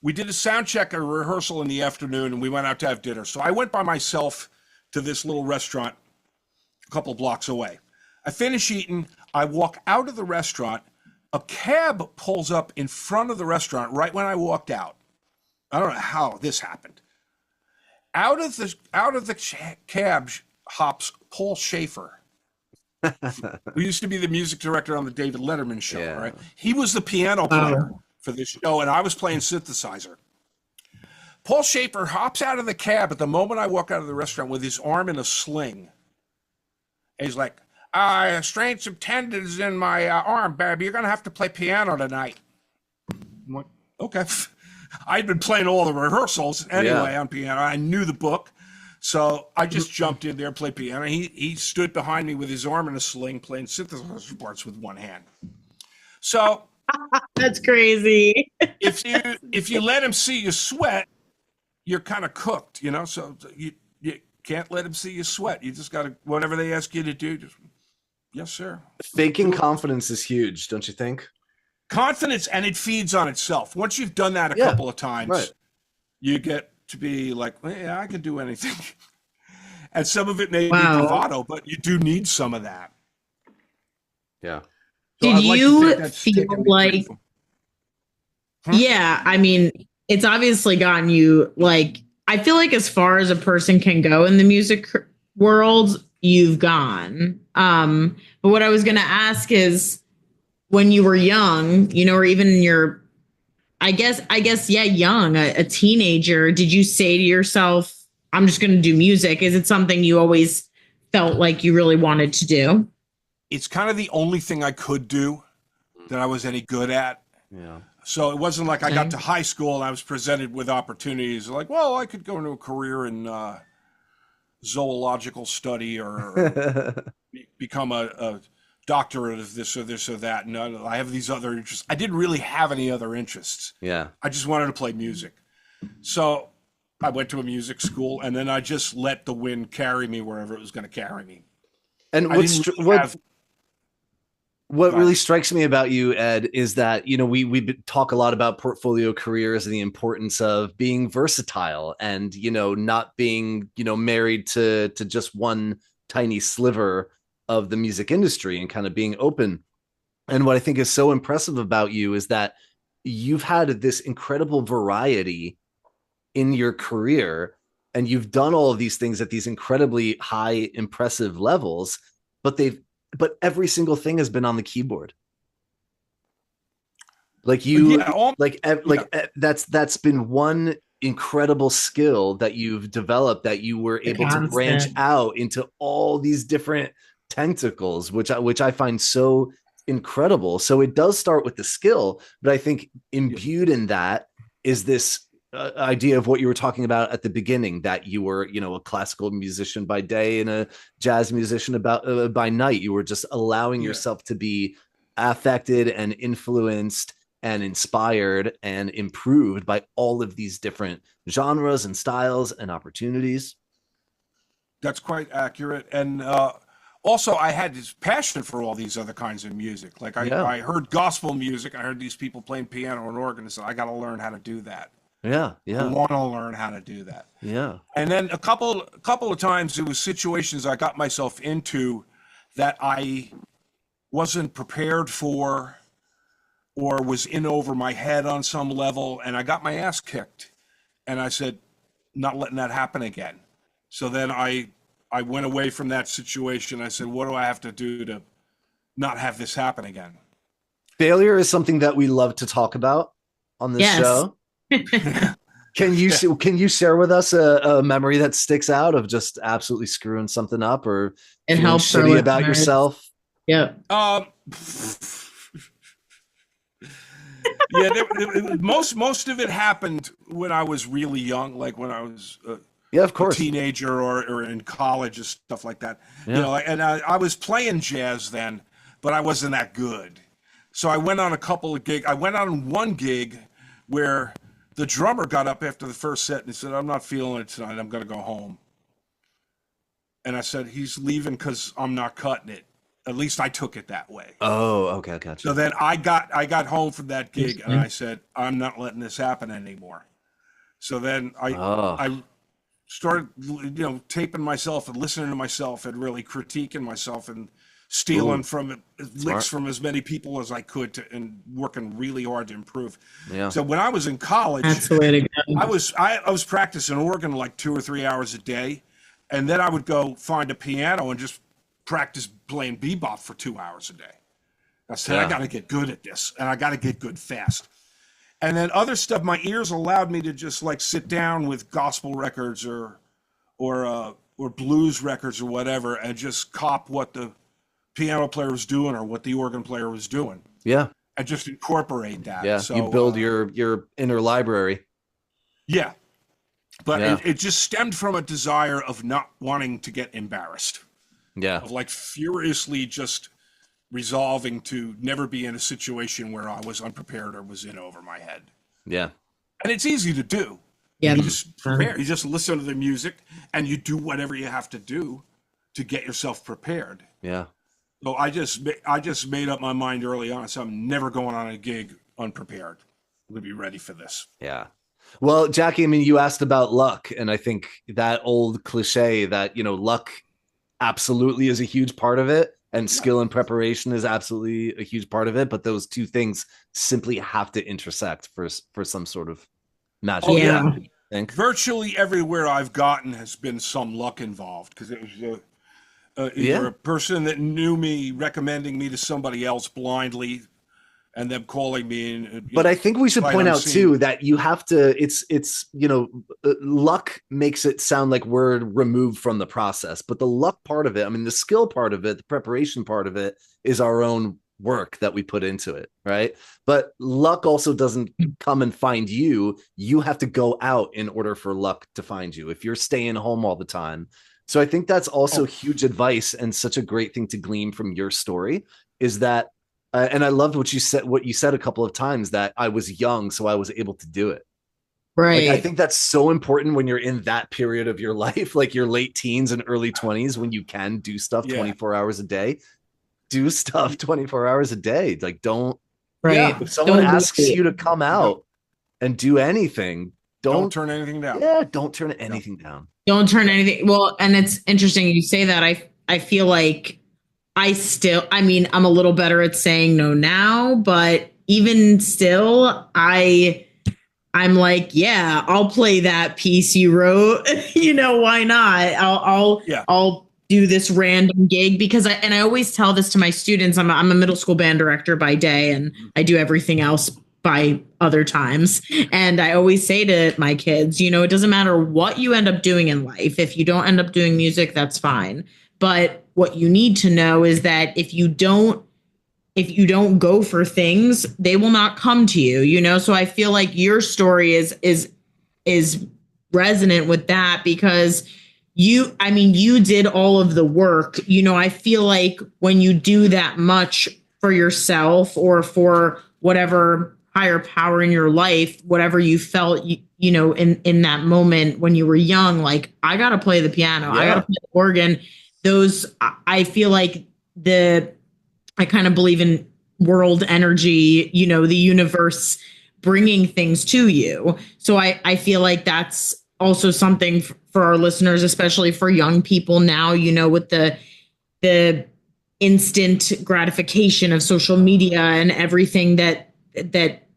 we did a sound check, a rehearsal in the afternoon, and we went out to have dinner. So I went by myself to this little restaurant a couple blocks away. I finish eating. I walk out of the restaurant. A cab pulls up in front of the restaurant right when I walked out. I don't know how this happened. Out of the cab hops Paul Schaefer, who used to be the music director on the David Letterman show. Yeah. Right? He was the piano player for this show, and I was playing synthesizer. Paul Schaefer hops out of the cab at the moment I walk out of the restaurant with his arm in a sling. And he's like, I strained some tendons in my arm, baby. You're going to have to play piano tonight. I'm like, okay. I'd been playing all the rehearsals anyway on piano. I knew the book. So I just jumped in there and played piano. He stood behind me with his arm in a sling playing synthesizer parts with one hand. So that's crazy. if you let him see you sweat, you're kind of cooked, you know? So you can't let him see you sweat. You just got to, whatever they ask you to do, just, yes, sir. Faking confidence is huge, don't you think? Confidence, and it feeds on itself. Once you've done that a couple of times, you get to be like, yeah, I can do anything. And some of it may be bravado, but you do need some of that. Yeah. So Did you feel like, yeah, I mean, it's obviously gotten you like, I feel like as far as a person can go in the music world, you've gone. But what I was going to ask is, when you were young, or even in your, yeah, young, a teenager, did you say to yourself, I'm just going to do music? Is it something you always felt like you really wanted to do? It's kind of the only thing I could do that I was any good at. Yeah. So it wasn't like I got to high school and I was presented with opportunities like, well, I could go into a career in zoological study or become a doctorate of this or this or that. No, I have these other interests. I didn't really have any other interests. Yeah. I just wanted to play music. So I went to a music school and then I just let the wind carry me wherever it was going to carry me. And what really strikes me about you, Ed, is that, we talk a lot about portfolio careers and the importance of being versatile and, not being, married to just one tiny sliver of the music industry and kind of being open. And what I think is so impressive about you is that you've had this incredible variety in your career and you've done all of these things at these incredibly high, impressive levels, but every single thing has been on the keyboard. Like that's been one incredible skill that you've developed, that you were able to branch out into all these different tentacles, which I find so incredible. So it does start with the skill, but I think imbued in that is this idea of what you were talking about at the beginning, that you were, a classical musician by day and a jazz musician by night. You were just allowing yourself to be affected and influenced and inspired and improved by all of these different genres and styles and opportunities. That's quite accurate. And also, I had this passion for all these other kinds of music. Like I heard gospel music. I heard these people playing piano and organ, and so I got to learn how to do that. Yeah. I want to learn how to do that. Yeah. And then a couple of times it was situations I got myself into that I wasn't prepared for or was in over my head on some level, and I got my ass kicked. And I said, not letting that happen again. So then I went away from that situation. I said, what do I have to do to not have this happen again? Failure is something that we love to talk about on this show. Can you share with us a memory that sticks out of just absolutely screwing something up or feeling shitty about yourself? Yeah. Most of it happened when I was really young, like when I was of course, a teenager or in college and stuff like that. Yeah. And I was playing jazz then, but I wasn't that good. So I went on a couple of gigs. I went on one gig where the drummer got up after the first set and he said, I'm not feeling it tonight. I'm going to go home. And I said, he's leaving because I'm not cutting it. At least I took it that way. Oh, okay. Gotcha. So then I got home from that gig and I said, I'm not letting this happen anymore. So then I started, taping myself and listening to myself and really critiquing myself and stealing from licks from as many people as I could and working really hard to improve. Yeah. So when I was in college, that's the way to go. I was practicing organ like 2 or 3 hours a day, and then I would go find a piano and just practice playing bebop for 2 hours a day. I said, I got to get good at this, and I got to get good fast. And then other stuff, my ears allowed me to just like sit down with gospel records or blues records or whatever, and just cop what the piano player was doing or what the organ player was doing. Yeah. And just incorporate that. Yeah. So, you build your inner library. Yeah. But it just stemmed from a desire of not wanting to get embarrassed. Yeah. Of like furiously just resolving to never be in a situation where I was unprepared or was in over my head. Yeah. And it's easy to do. Yeah. You just prepare. You just listen to the music and you do whatever you have to do to get yourself prepared. Yeah. So I just made up my mind early on. So I'm never going on a gig unprepared. I'm going to be ready for this. Yeah. Well, Jackie, I mean, you asked about luck, and I think that old cliche that, luck absolutely is a huge part of it, and skill and preparation is absolutely a huge part of it. But those two things simply have to intersect for some sort of magic. Oh, yeah. think. Virtually everywhere I've gotten has been some luck involved, because it was either a person that knew me recommending me to somebody else blindly, and them calling me. And, but I think we should point out too that you have to. It's luck makes it sound like we're removed from the process, but the luck part of it, I mean, the skill part of it, the preparation part of it, is our own work that we put into it, right? But luck also doesn't come and find you. You have to go out in order for luck to find you if you're staying home all the time. So I think that's also huge advice, and such a great thing to glean from your story is that, and I loved what you said a couple of times, that I was young, so I was able to do it. Right. Like, I think that's so important when you're in that period of your life, like your late teens and early 20s, when you can do stuff 24 hours a day. Do stuff 24 hours a day. Like, don't. Right. If someone asks you to come out and do anything, don't turn anything down. Yeah, don't turn anything down. Don't turn anything. Well, and it's interesting you say that. I feel like I'm a little better at saying no now, but even still, I'm like, yeah, I'll play that piece you wrote. Why not? I'll do this random gig, because I always tell this to my students. I'm a middle school band director by day, and I do everything else by other times. And I always say to my kids, it doesn't matter what you end up doing in life. If you don't end up doing music, that's fine. But what you need to know is that if you don't go for things, they will not come to you, So I feel like your story is resonant with that, because you did all of the work. I feel like when you do that much for yourself or for whatever higher power in your life, whatever you felt, in that moment when you were young, like, I got to play the piano, I got to play the organ. I feel like I kind of believe in world energy, the universe bringing things to you. So I feel like that's also something for our listeners, especially for young people now, with the instant gratification of social media and everything that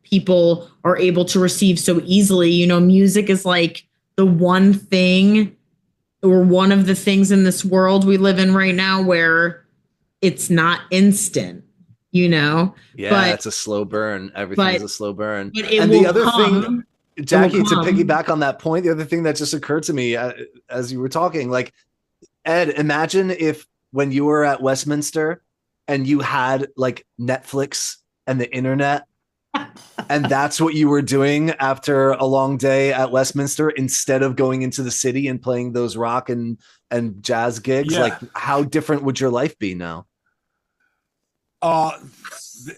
people are able to receive so easily. Music is like the one thing, or one of the things in this world we live in right now where it's not instant, Yeah, but it's a slow burn. Everything is a slow burn. But the other thing, Jackie, to piggyback on that point, the other thing that just occurred to me as you were talking, like, Ed, imagine if when you were at Westminster and you had like Netflix and the internet, and that's what you were doing after a long day at Westminster, instead of going into the city and playing those rock and jazz gigs. Like, how different would your life be now?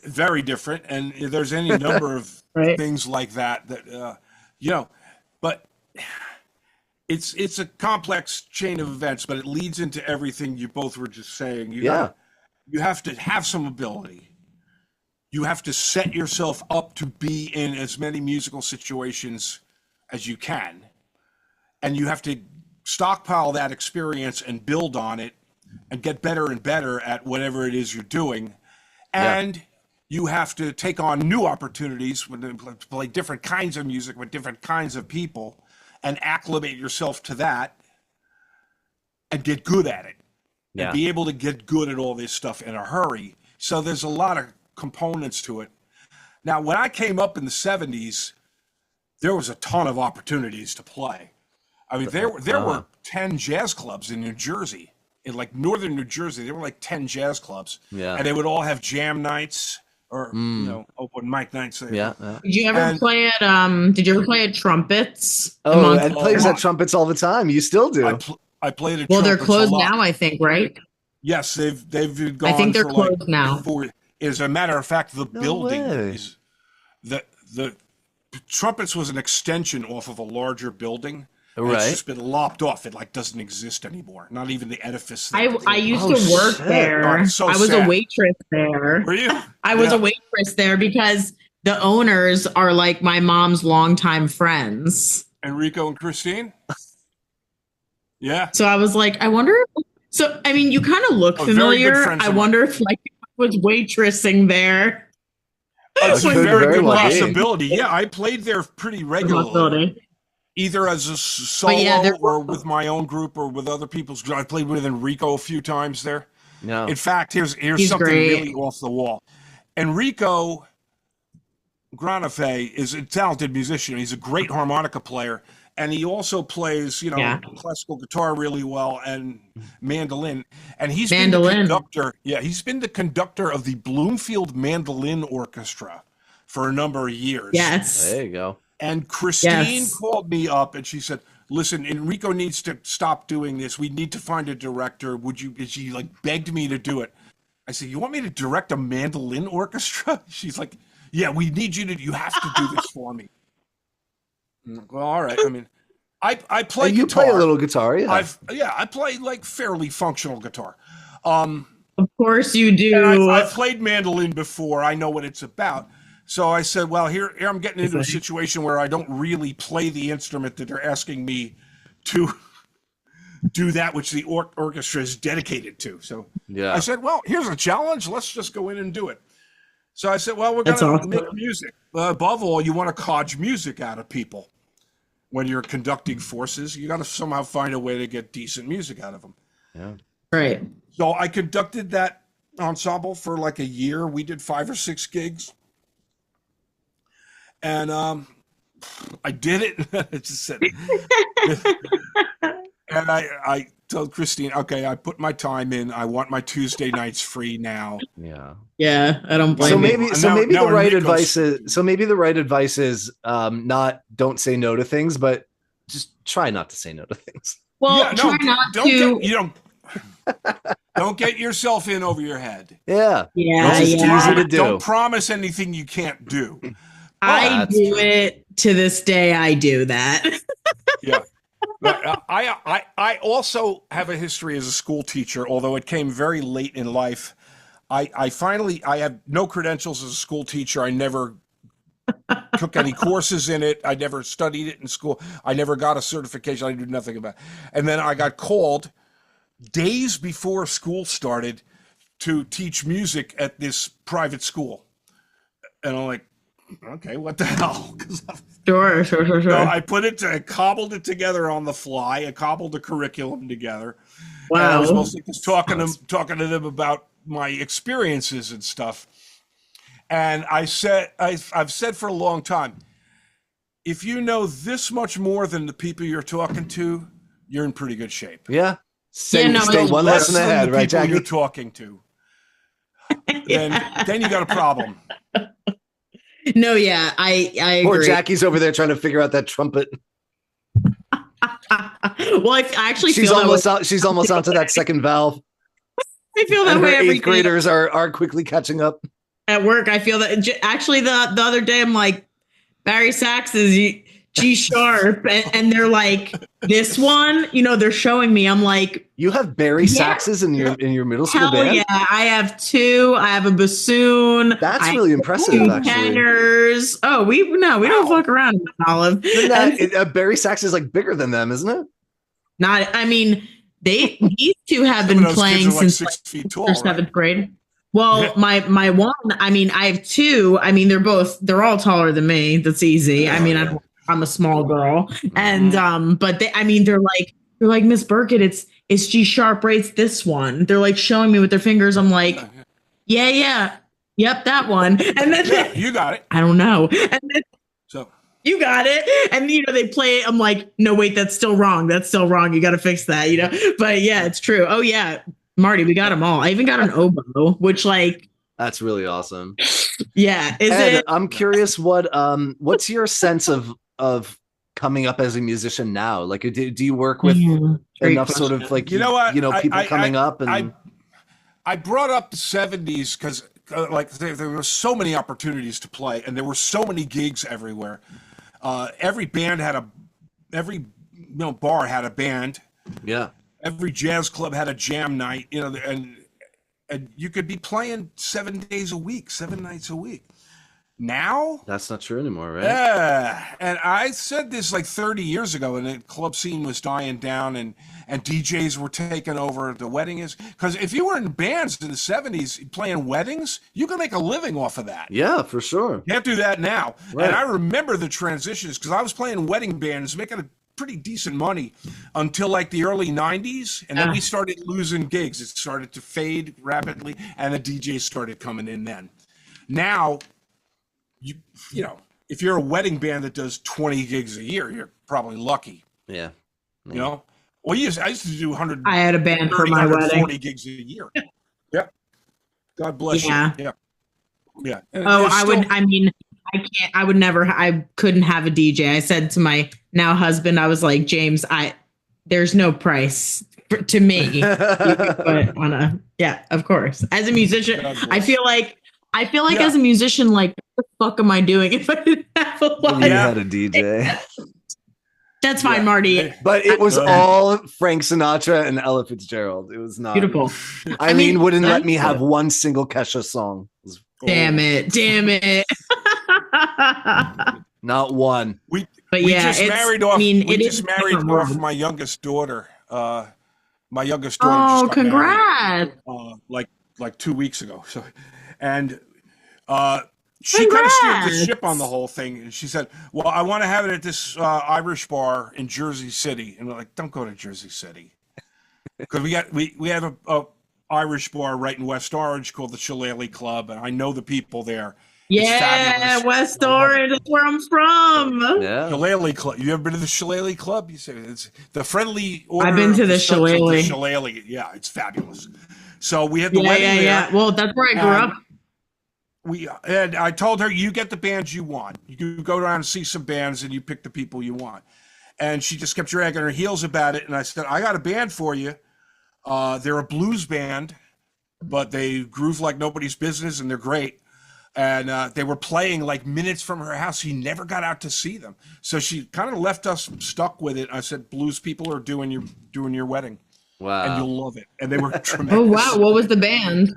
Very different. And there's any number of things like that, but it's a complex chain of events, but it leads into everything you both were just saying. You have to have some ability. You have to set yourself up to be in as many musical situations as you can. And you have to stockpile that experience and build on it and get better and better at whatever it is you're doing. And you have to take on new opportunities to play different kinds of music with different kinds of people and acclimate yourself to that and get good at it. And be able to get good at all this stuff in a hurry. So there's a lot of components to it. Now, when I came up in the 70s, there was a ton of opportunities to play. I mean, there were 10 jazz clubs in New Jersey. In like northern New Jersey, there were like 10 jazz clubs. Yeah. And they would all have jam nights or open mic nights. Did you ever play at Trumpets? Oh, Ed plays at Trumpets all the time. You still do. I played at Trumpets. Well, they're closed now, I think, right? Yes, they've gone. I think they're closed now. As a matter of fact, the building is the Trumpets was an extension off of a larger building. Right. It's just been lopped off. It doesn't exist anymore. Not even the edifice. I used to work there. I was a waitress there. Were you? I was a waitress there because the owners are like my mom's longtime friends. Enrico and Christine? Yeah. So I was like, I wonder if, you kind of look familiar. I wonder if I was waitressing there. It's a very good possibility. Yeah, I played there pretty regularly. either as a solo or with my own group or with other people's. I played with Enrico a few times there. No. In fact, here's He's something great. really off the wall. Enrico Granafe is a talented musician. He's a great harmonica player, and he also plays, classical guitar really well and mandolin. And he's been the conductor. Yeah, he's been the conductor of the Bloomfield Mandolin Orchestra for a number of years. Yes. There you go. And Christine called me up and she said, "Listen, Enrico needs to stop doing this. We need to find a director. Would you?" And she begged me to do it. I said, "You want me to direct a mandolin orchestra?" She's like, "Yeah, we need you to. You have to do this for me." Well, all right. I mean, I play you guitar. play a little guitar, yeah. I play fairly functional guitar. Of course you do. And I've played mandolin before. I know what it's about. So I said, well, here I'm getting into a situation where I don't really play the instrument that they're asking me to do, that which the orchestra is dedicated to. So I said, well, here's a challenge. Let's just go in and do it. So I said, well, we're going to make music. Above all, you want to codge music out of people. When you're conducting forces, you got to somehow find a way to get decent music out of them. Yeah. Right. So I conducted that ensemble for like a year. We did 5 or 6 gigs. And I did it. I just said, and I told Christine, okay, I put my time in. I want my Tuesday nights free now. Yeah. Yeah, I don't blame you. Maybe the right advice is not don't say no to things, but just try not to say no to things. Well, try not to. Don't get yourself in over your head. Yeah. Yeah. It's just easy to do. Don't promise anything you can't do. I do it to this day. I do that. Yeah. I also have a history as a school teacher, although it came very late in life. I have no credentials as a school teacher. I never took any courses in it. I never studied it in school. I never got a certification. I knew nothing about it. And then I got called days before school started to teach music at this private school. And I'm like, okay, what the hell? Sure. So I cobbled it together on the fly. I cobbled the curriculum together. Wow. And I was mostly just talking to them about my experiences and stuff. And I've said for a long time, if you know this much more than the people you're talking to, you're in pretty good shape. Yeah. Stay one lesson ahead, right, Jackie? You're talking to. Then you got a problem. No, yeah, I agree. Poor Jackie's over there trying to figure out that trumpet. Well, I actually she's feel almost out. She's almost onto that second valve. I feel that way. Eighth graders are quickly catching up. At work, I feel that. Actually, the other day, I'm like, Barry Sachs is G sharp, and they're like, this one, they're showing me. I'm like, you have Barry Saxes in your middle school band? Yeah, I have 2. I have a bassoon. That's really impressive, 2 actually. Tenors. Oh, we don't fuck around, Olive. Barry Sax is like bigger than them, isn't it? Not. I mean, these 2 have been playing since 6 feet tall, 7th grade. Well, my one. I mean, I have 2. I mean, they're all taller than me. That's easy. I mean, I'm a small girl, and but they're like Miss Burkett. It's G sharp, right? It's this one. They're like showing me with their fingers. I'm like, yeah, yep, that one. And then you got it. I don't know. And then so you got it. And they play it. I'm like, no, wait, that's still wrong. That's still wrong. You got to fix that. But yeah, it's true. Oh yeah, Marty, we got them all. I even got an oboe, which that's really awesome. Yeah, I'm curious what's your sense of coming up as a musician now? Like, do you work with enough sort of like people coming up? And I brought up the 70s because there were so many opportunities to play, and there were so many gigs everywhere. Every band every bar had a band. Yeah. Every jazz club had a jam night. And you could be playing 7 days a week, 7 nights a week. Now that's not true anymore, right? Yeah, and I said this like 30 years ago, and the club scene was dying down, and and DJs were taking over the weddings. Because if you were in bands in the 70s playing weddings, you could make a living off of that. Yeah, for sure. You can't do that now. Right. And I remember the transitions because I was playing wedding bands, making a pretty decent money until like the early 90s. And then we started losing gigs. It started to fade rapidly, and the DJs started coming in then. Now, you know, if you're a wedding band that does 20 gigs a year, you're probably lucky. Yeah. You know? Well, I used to do 100. I had a band for my wedding. 40 gigs a year. Yep. God bless you. Yeah. Yeah. And oh, I would never, I couldn't have a DJ. I said to my now husband, I was like, James, there's no price to me. You can put on of course. As a musician, I feel like as a musician, like, what the fuck am I doing if I didn't have a live? You had a DJ. That's fine, Marty. But it was all Frank Sinatra and Ella Fitzgerald. It was not beautiful. I mean, wouldn't let me have one single Kesha song. Damn it. Not one. We just married off my youngest daughter. My youngest daughter. Oh, congrats! Married, like 2 weeks ago. So, and she kind of steered the ship on the whole thing. And she said, "Well, I want to have it at this Irish bar in Jersey City." And we're like, "Don't go to Jersey City," because we have a Irish bar right in West Orange called the Shillelagh Club, and I know the people there. Yeah, West Orange is where I'm from. Yeah, Shillelagh Club. You ever been to the Shillelagh Club? You say it's the friendly order. I've been to the Shillelagh. Yeah, it's fabulous. So we had the wedding there. Yeah. Well, that's where I grew up. And I told her, you get the bands you want. You go around and see some bands, and you pick the people you want. And she just kept dragging her heels about it. And I said, I got a band for you. They're a blues band, but they groove like nobody's business, and they're great. And they were playing like minutes from her house. He never got out to see them. So she kind of left us stuck with it. I said, blues people are doing your wedding. Wow. And you'll love it. And they were tremendous. Oh, wow. What was the band?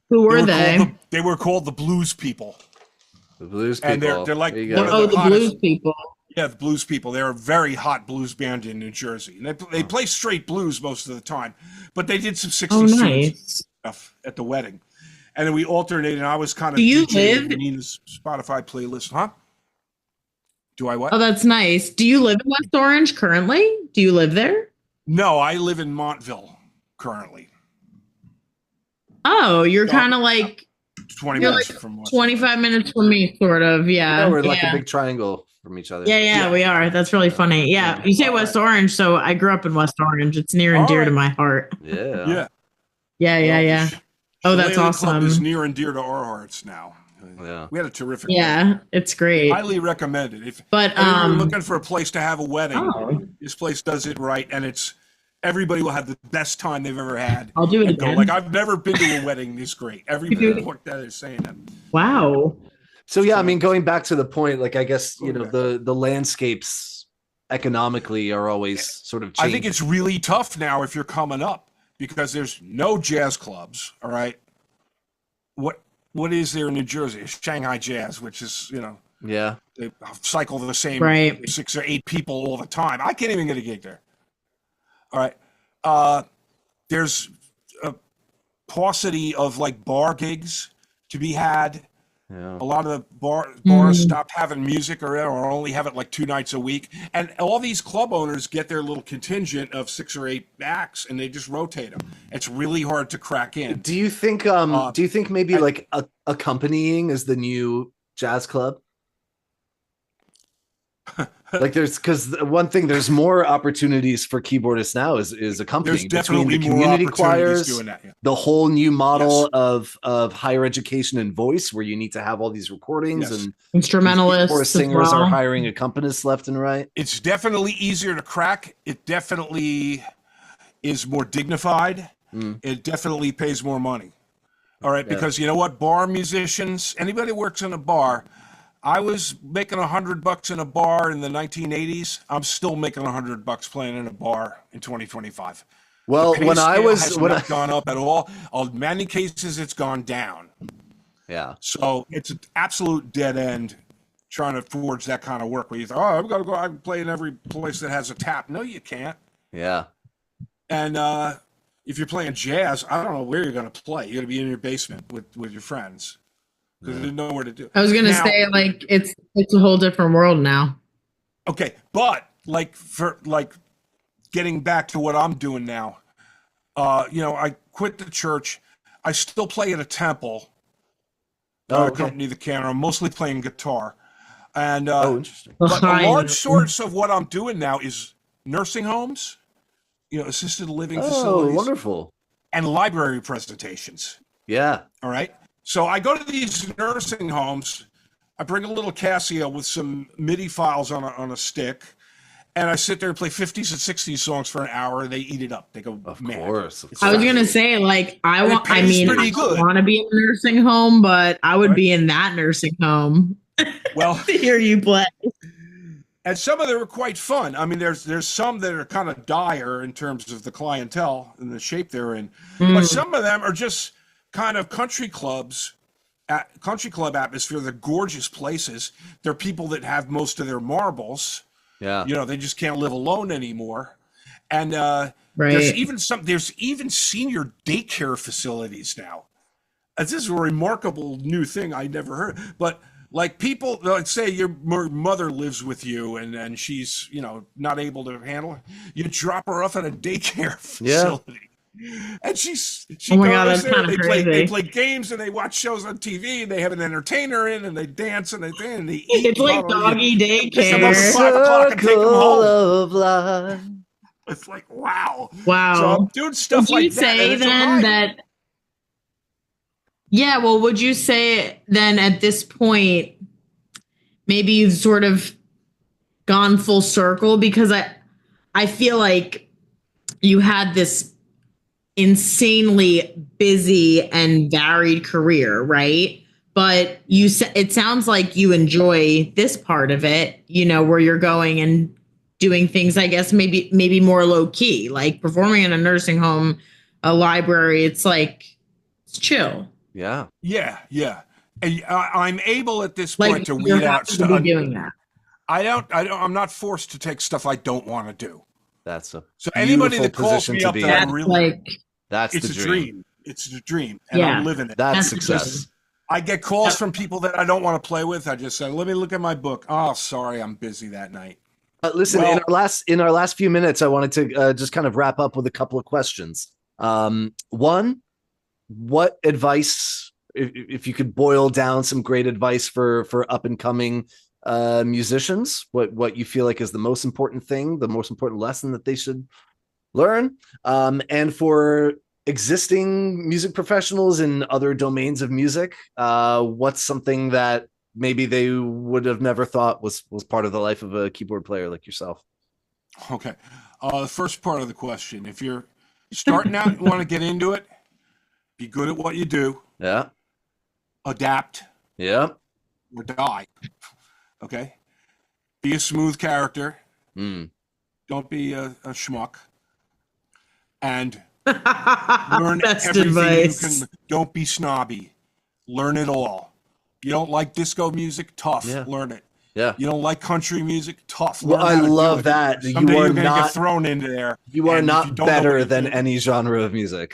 Who were they? They were called the Blues People. The Blues People. And they're like, the Blues People. Yeah, the Blues People. They're a very hot blues band in New Jersey. And they play straight blues most of the time. But they did some 60s stuff at the wedding. And then we alternated, and I was kind of DJing Nina's Spotify playlist. Huh? Do I what? Oh, that's nice. Do you live in West Orange currently? Do you live there? No, I live in Montville currently. Oh, you're kind of like 20 minutes from 25 minutes from me, sort of. Yeah. We're like a big triangle from each other. Yeah, we are. That's really funny. Yeah. You say West Orange, so I grew up in West Orange. It's near and dear to my heart. Yeah. Yeah. Oh, that's awesome. Club is near and dear to our hearts now. Yeah. We had a terrific wedding. It's great. Highly recommended. If you're looking for a place to have a wedding, this place does it right, and everybody will have the best time they've ever had. I'll do it again. Like, I've never been to a wedding this great. Everybody looked at it saying that. Wow. So yeah, I mean, going back to the point, like, I guess, the landscapes economically are always sort of changing. I think it's really tough now if you're coming up because there's no jazz clubs. All right. What is there in New Jersey? Shanghai Jazz, which is, yeah, they cycle the same 6 or 8 people all the time. I can't even get a gig there. All right. There's a paucity of like bar gigs to be had. Yeah. A lot of the bars stop having music or only have it like 2 nights a week. And all these club owners get their little contingent of 6 or 8 acts and they just rotate them. It's really hard to crack in. Do you think maybe like accompanying is the new jazz club? Like because one thing, there's more opportunities for keyboardists now is accompanying between the community choirs, the whole new model of higher education and voice where you need to have all these recordings and instrumentalists or singers are hiring accompanists left and right. It's definitely easier to crack. It definitely is more dignified. It definitely pays more money. All right, because you know what, bar musicians, anybody who works in a bar. I was making $100 in a bar in the 1980s. I'm still making $100 playing in a bar in 2025. Well, when I gone up at all. In many cases, it's gone down. Yeah. So it's an absolute dead end trying to forge that kind of work where you think, I'm going to go out and play in every place that has a tap. No, you can't. Yeah. And if you're playing jazz, I don't know where you're going to play. You're going to be in your basement with your friends because there's nowhere to do. I was gonna say, like, it's a whole different world now. Okay, but like getting back to what I'm doing now, I quit the church. I still play at a temple. Accompany the canon. I'm mostly playing guitar, and interesting. But a large source of what I'm doing now is nursing homes, assisted living facilities. Oh, wonderful! And library presentations. Yeah. All right. So I go to these nursing homes. I bring a little Casio with some MIDI files on a stick, and I sit there and play 50s and 60s songs for an hour. And they eat it up. They go, of man. course. I was gonna say, like, I want to be in a nursing home, but I would be in that nursing home. Well, to hear you play. And some of them are quite fun. I mean, there's some that are kind of dire in terms of the clientele and the shape they're in, but some of them are just kind of country club atmosphere. They're gorgeous places. They're people that have most of their marbles. Yeah. They just can't live alone anymore. And right. there's even senior daycare facilities now. This is a remarkable new thing I never heard. But like people, let's say your mother lives with you and she's, not able to handle it. You drop her off at a daycare facility. And she oh my God, that's kind of crazy. They play games and they watch shows on TV and they have an entertainer in and they dance and they eat. It's like doggy daycare. It's 5 o'clock and take them home. Of life. It's like, wow. So I'm doing stuff like that. Would you say then that? Yeah. Well, would you say then at this point, maybe you've sort of gone full circle? Because I feel like you had this insanely busy and varied career, right? But it sounds like you enjoy this part of it, where you're going and doing things, I guess, maybe more low key, like performing in a nursing home, a library. It's like, it's chill. Yeah. Yeah. And I'm able at this point to weed out stuff. To be doing that. I'm not forced to take stuff I don't want to do. That's a so anybody that calls me up that I really it's a dream. It's a dream, and I'm living it. That's success. I get calls from people that I don't want to play with. I just say, "Let me look at my book." Oh, sorry, I'm busy that night. Listen, in our last few minutes, I wanted to just kind of wrap up with a couple of questions. One, what advice, if you could boil down some great advice for up and coming musicians, what you feel like is the most important thing, the most important lesson that they should learn, and for existing music professionals in other domains of music, what's something that maybe they would have never thought was part of the life of a keyboard player like yourself? Okay. The first part of the question, if you're starting out and want to get into it, be good at what you do. Yeah. Adapt. Yeah. Or die. Okay. Be a smooth character. Don't be a schmuck. And learn everything advice. You can. Don't be snobby. Learn it all. You don't like disco music? Tough. Yeah. Learn it. Yeah. You don't like country music? Tough. Well, I love that. Someday you're going to get thrown into there. You are not better than any genre of music.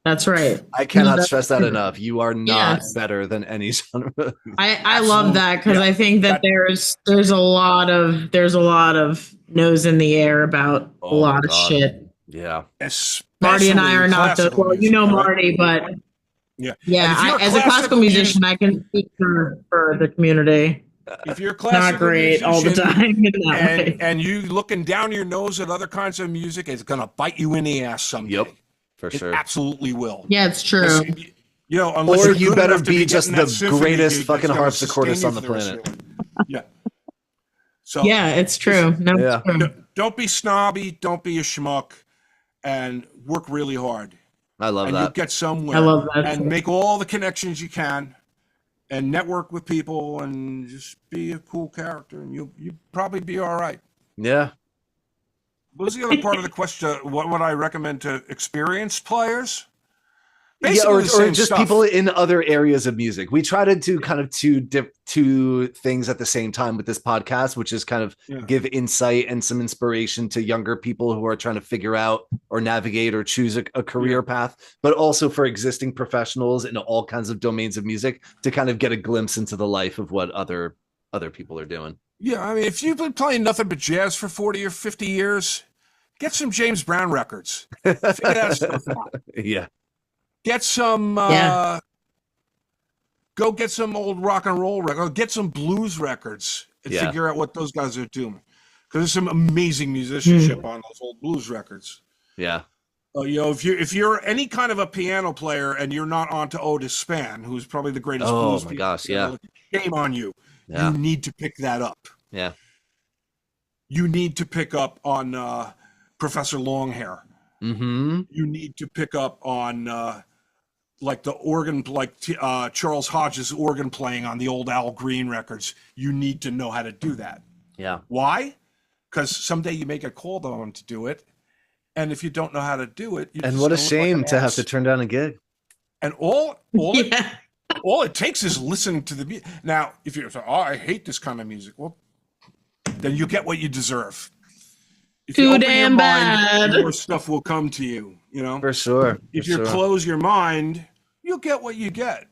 That's right. I cannot stress that enough. You are not better than any genre. I love that because I think that there's a lot of nose in the air about a lot of shit. Yeah. Marty and I are not the music, Marty, but as a classical musician, I can speak for the community. If you're classical not great all the time, and you looking down your nose at other kinds of music, it's gonna bite you in the ass someday. Yep, for sure. It absolutely will. Yeah, it's true. Unless or you better be just the greatest fucking harpsichordist on the planet. Yeah. So yeah, it's true. No, yeah. It's true. Don't be snobby. Don't be a schmuck, and work really hard. I love and that. You'll get somewhere. I love that. And make all the connections you can, and network with people, and just be a cool character, and you probably be all right. Yeah. What was the other part of the question? What would I recommend to experienced players? Basically, the or same just stuff. people in other areas of music. We try to do kind of two things at the same time with this podcast, which is kind of give insight and some inspiration to younger people who are trying to figure out or navigate or choose a career path, but also for existing professionals in all kinds of domains of music to kind of get a glimpse into the life of what other people are doing. Yeah, I mean, if you've been playing nothing but jazz for 40 or 50 years, get some James Brown records. Figure that stuff out. Yeah. Get some, go get some old rock and roll records, get some blues records and figure out what those guys are doing. Because there's some amazing musicianship on those old blues records. Yeah. You know, if you're any kind of a piano player and you're not onto Otis Spann, who's probably the greatest blues my pianist, gosh, yeah. Shame on you. Yeah. You need to pick that up. Yeah. You need to pick up on Professor Longhair. Mm-hmm. You need to pick up on like the organ, like Charles Hodges' organ playing on the old Al Green records. You need to know how to do that. Yeah. Why? Because someday you may get called on to do it. And if you don't know how to do it, and what a shame to have to turn down a gig. And all it takes is listening to the music. Now, if you're I hate this kind of music, well, then you get what you deserve. If you open your mind, more stuff will come to you, you know? For sure. If you close your mind, you'll get what you get.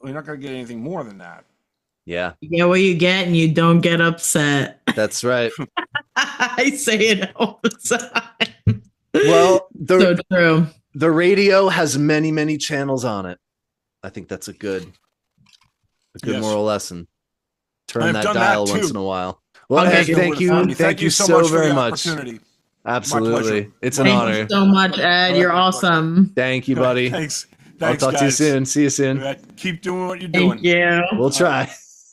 Well, you're not going to get anything more than that. Yeah. You get what you get and you don't get upset. That's right. I say it all the time. Well, so true. The radio has many, many channels on it. I think that's a good moral lesson. Turn that dial once in a while. Well, Ed, thank you so very much. Absolutely. It's an honor. Thank you so much, Ed. You're awesome. Thank you, buddy. Thanks. I'll talk to you soon. See you soon. Keep doing what you're doing. Thank you. We'll try.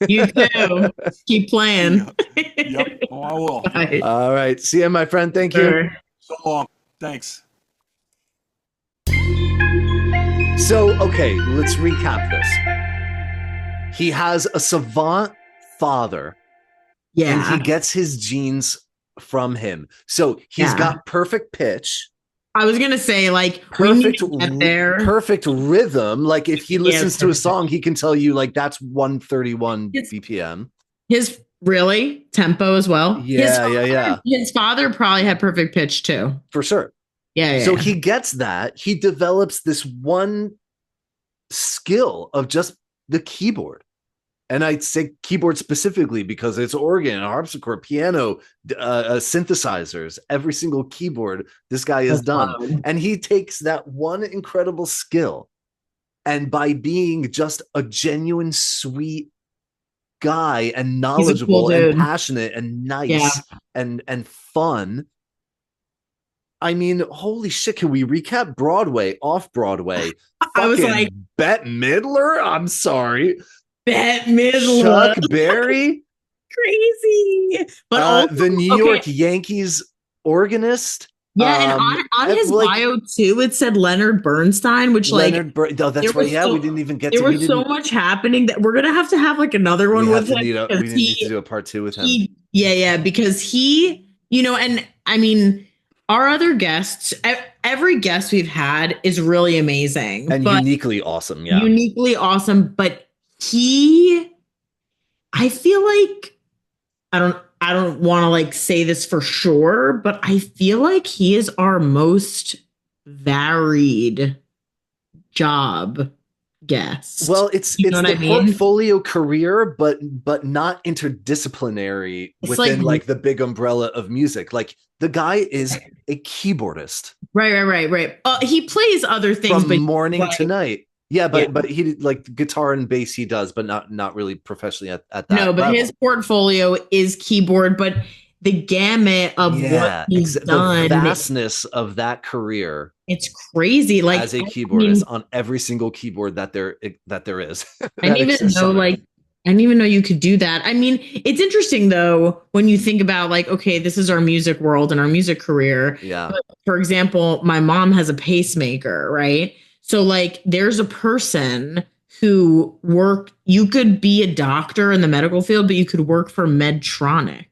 You too. Keep playing. Yep. Oh, I will. Bye. All right. See you, my friend. Thank you. So long. Thanks. So, okay, let's recap this. He has a savant father. Yeah. And he gets his genes from him. So he's got perfect pitch. I was going to say, like, perfect rhythm. Like, if he listens to a song, he can tell you, like, that's 131 BPM. His tempo as well. Yeah. His father probably had perfect pitch too. For sure. Yeah. So he gets that. He develops this one skill of just the keyboard. And I'd say keyboard specifically because it's organ, harpsichord, piano, synthesizers, every single keyboard this guy has done. And he takes that one incredible skill, and by being just a genuine, sweet guy and knowledgeable and passionate and nice and fun. I mean, holy shit, can we recap Broadway, off Broadway? I was like, Bette Midler? I'm sorry. Bette Midler. Chuck Berry. Crazy. But also, the New York Yankees organist. Yeah, and on his bio too, it said Leonard Bernstein, which that's right. Yeah, we didn't even get to. There was so much happening that we're gonna have to have like another one with him. We need to do a part 2 with him. Because he, and I mean, our other guests, every guest we've had is really amazing and uniquely awesome. Yeah, uniquely awesome. But I feel like I don't want to like say this for sure, but I feel like he is our most varied job guest. Well, it's the portfolio career, but not interdisciplinary within like the big umbrella of music. Like the guy is a keyboardist. Right. He plays other things from morning to night. Yeah, but he did like guitar and bass he does, but not really professionally at that. No, but his portfolio is keyboard, but the gamut of what he's done, the vastness of that career. It's crazy. Like as a keyboardist on every single keyboard that there is. I didn't even know you could do that. I mean, it's interesting though when you think about like, okay, this is our music world and our music career. Yeah. But, for example, my mom has a pacemaker, right? So like there's a person who you could be a doctor in the medical field, but you could work for Medtronic,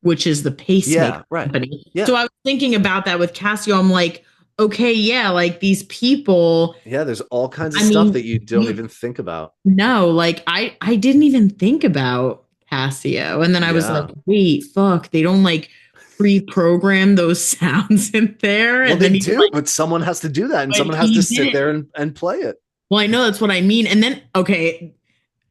which is the pacemaker company. Yeah. So I was thinking about that with CASIO. I'm like, okay, yeah, like these people, Yeah, there's all kinds of I stuff mean, that you don't even think about. no, like I didn't even think about Casio. And then I was like, Yeah. wait, fuck, they don't like pre-program those sounds in there. Well, And they then he's do, like, but someone has to do that, and but someone has to he sit didn't. there and play it. Well, I know that's what I mean. And then, okay,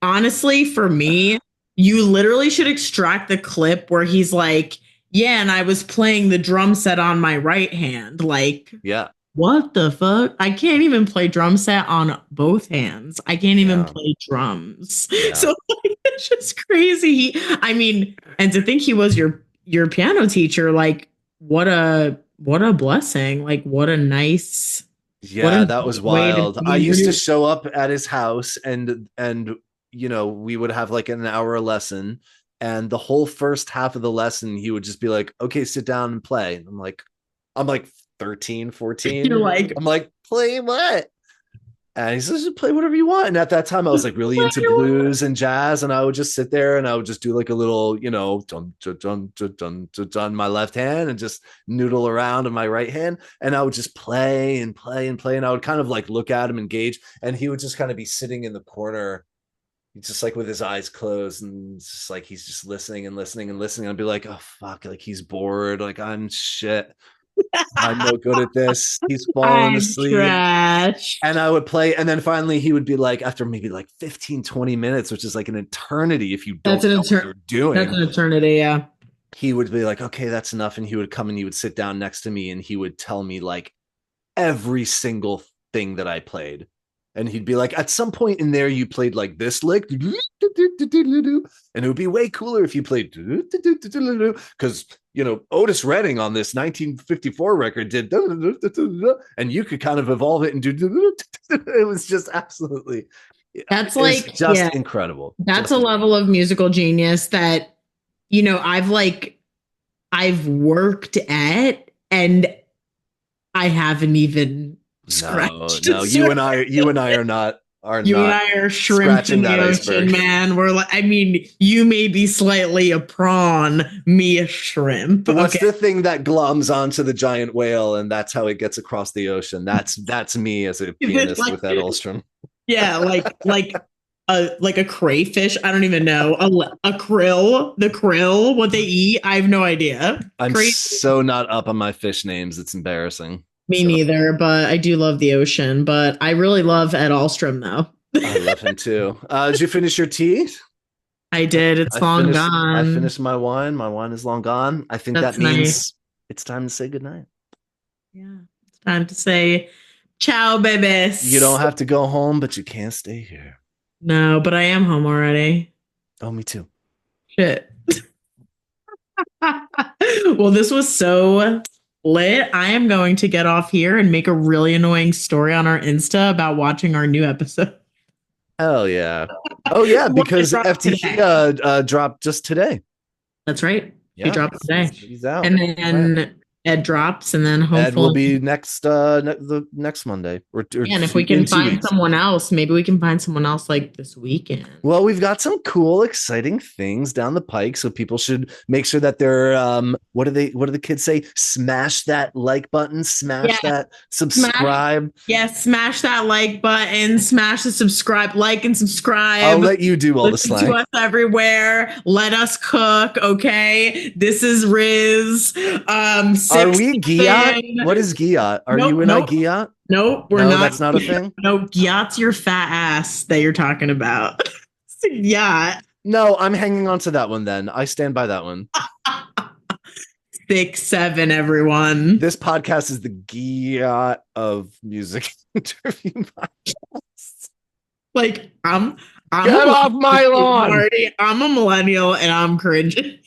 honestly, for me, you literally should extract the clip where he's like, yeah, and I was playing the drum set on my right hand. Like, Yeah. what the fuck? I can't even play drum set on both hands. I can't even Yeah. play drums. Yeah. So like, it's just crazy. I mean, and to think he was your piano teacher, like what a blessing. Like what a nice what Yeah, a that was way to wild. I be. used to show up at his house and we would have like an hour lesson, and the whole first half of the lesson he would just be like, "Okay, sit down and play." And I'm like 13, 14. You're like, I'm like, "Play what?" And he says, "Play whatever you want." And at that time, I was like really into blues and jazz, and I would just sit there and I would just do like a little, dun dun dun dun dun dun, dun my left hand and just noodle around in my right hand, and I would just play and play and play, and I would kind of like look at him, engage, and he would just kind of be sitting in the corner, just like with his eyes closed, and just like he's just listening and listening and listening. I'd be like, "Oh fuck!" Like he's bored. Like I'm shit. I'm no good at this. He's falling I'm asleep. trash. And I would play, and then finally he would be like, after maybe like 15, 20 minutes, which is like an eternity if you don't know what you're That's doing, an eternity, yeah. he would be like, "Okay, that's enough." And he would come and he would sit down next to me and he would tell me like every single thing that I played. And he'd be like, "At some point in there, you played like this lick, and it would be way cooler if you played because Otis Redding on this 1954 record did, and you could kind of evolve it and do." It was just absolutely, That's it's like, just yeah, incredible. that's Just a level of musical genius that, I've worked at and I haven't even scratched the no. You and surface. I are not You and I are shrimp scratching in the that ocean, iceberg. man. We're like, I mean, you may be slightly a prawn, me a shrimp. What's Okay. the thing that glums onto the giant whale and that's how it gets across the ocean? That's me as a Is it pianist with Ed Alstrom. yeah, like a crayfish. I don't even know. A krill, the krill, what they eat. I have no idea. I'm Crazy. so not up on my fish names. It's embarrassing. Me So, neither, but I do love the ocean. But I really love Ed Alstrom, though. I love him too. Did you finish your tea? I did. It's I long finished. I gone. finished my wine. My wine is long gone. I think That's that nice. means it's time to say goodnight. Yeah, it's time to say ciao, babies. You don't have to go home, but you can't stay here. No, but I am home already. Oh, me too. Shit. Well, this was so lit. I am going to get off here and make a really annoying story on our Insta about watching our new episode. Hell yeah. Oh yeah, because FTE dropped just today. That's right. He Yeah, dropped today. he's out. And then Ed drops, and then hopefully Ed will be the next Monday. Or yeah, and if we can in 2 find weeks. someone else, maybe we can find someone else like this weekend. Well, we've got some cool, exciting things down the pike, so people should make sure that they're what do the kids say? Smash that like button, smash that subscribe. Smash that like button, smash the subscribe, like and subscribe. I'll let you do all the Listen slang. to us everywhere. Let us cook, okay? This is Riz. Are we Giat? What is Giat? Are you and I Giat? Nope, we're No, not. that's not a thing. No, Giat's your fat ass that you're talking about. Yacht. No, I'm hanging on to that one then. I stand by that one. 6-7, everyone. This podcast is the Giat of music interview podcasts. Like, I'm Get off my lawn. Marty. I'm a millennial and I'm cringing.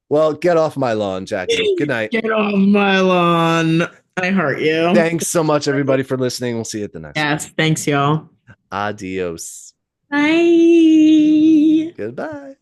Well, get off my lawn, Jackie. Good night. Get off my lawn. I heart you. Thanks so much, everybody, for listening. We'll see you at the next one. Yes, thanks, y'all. Adios. Bye. Goodbye.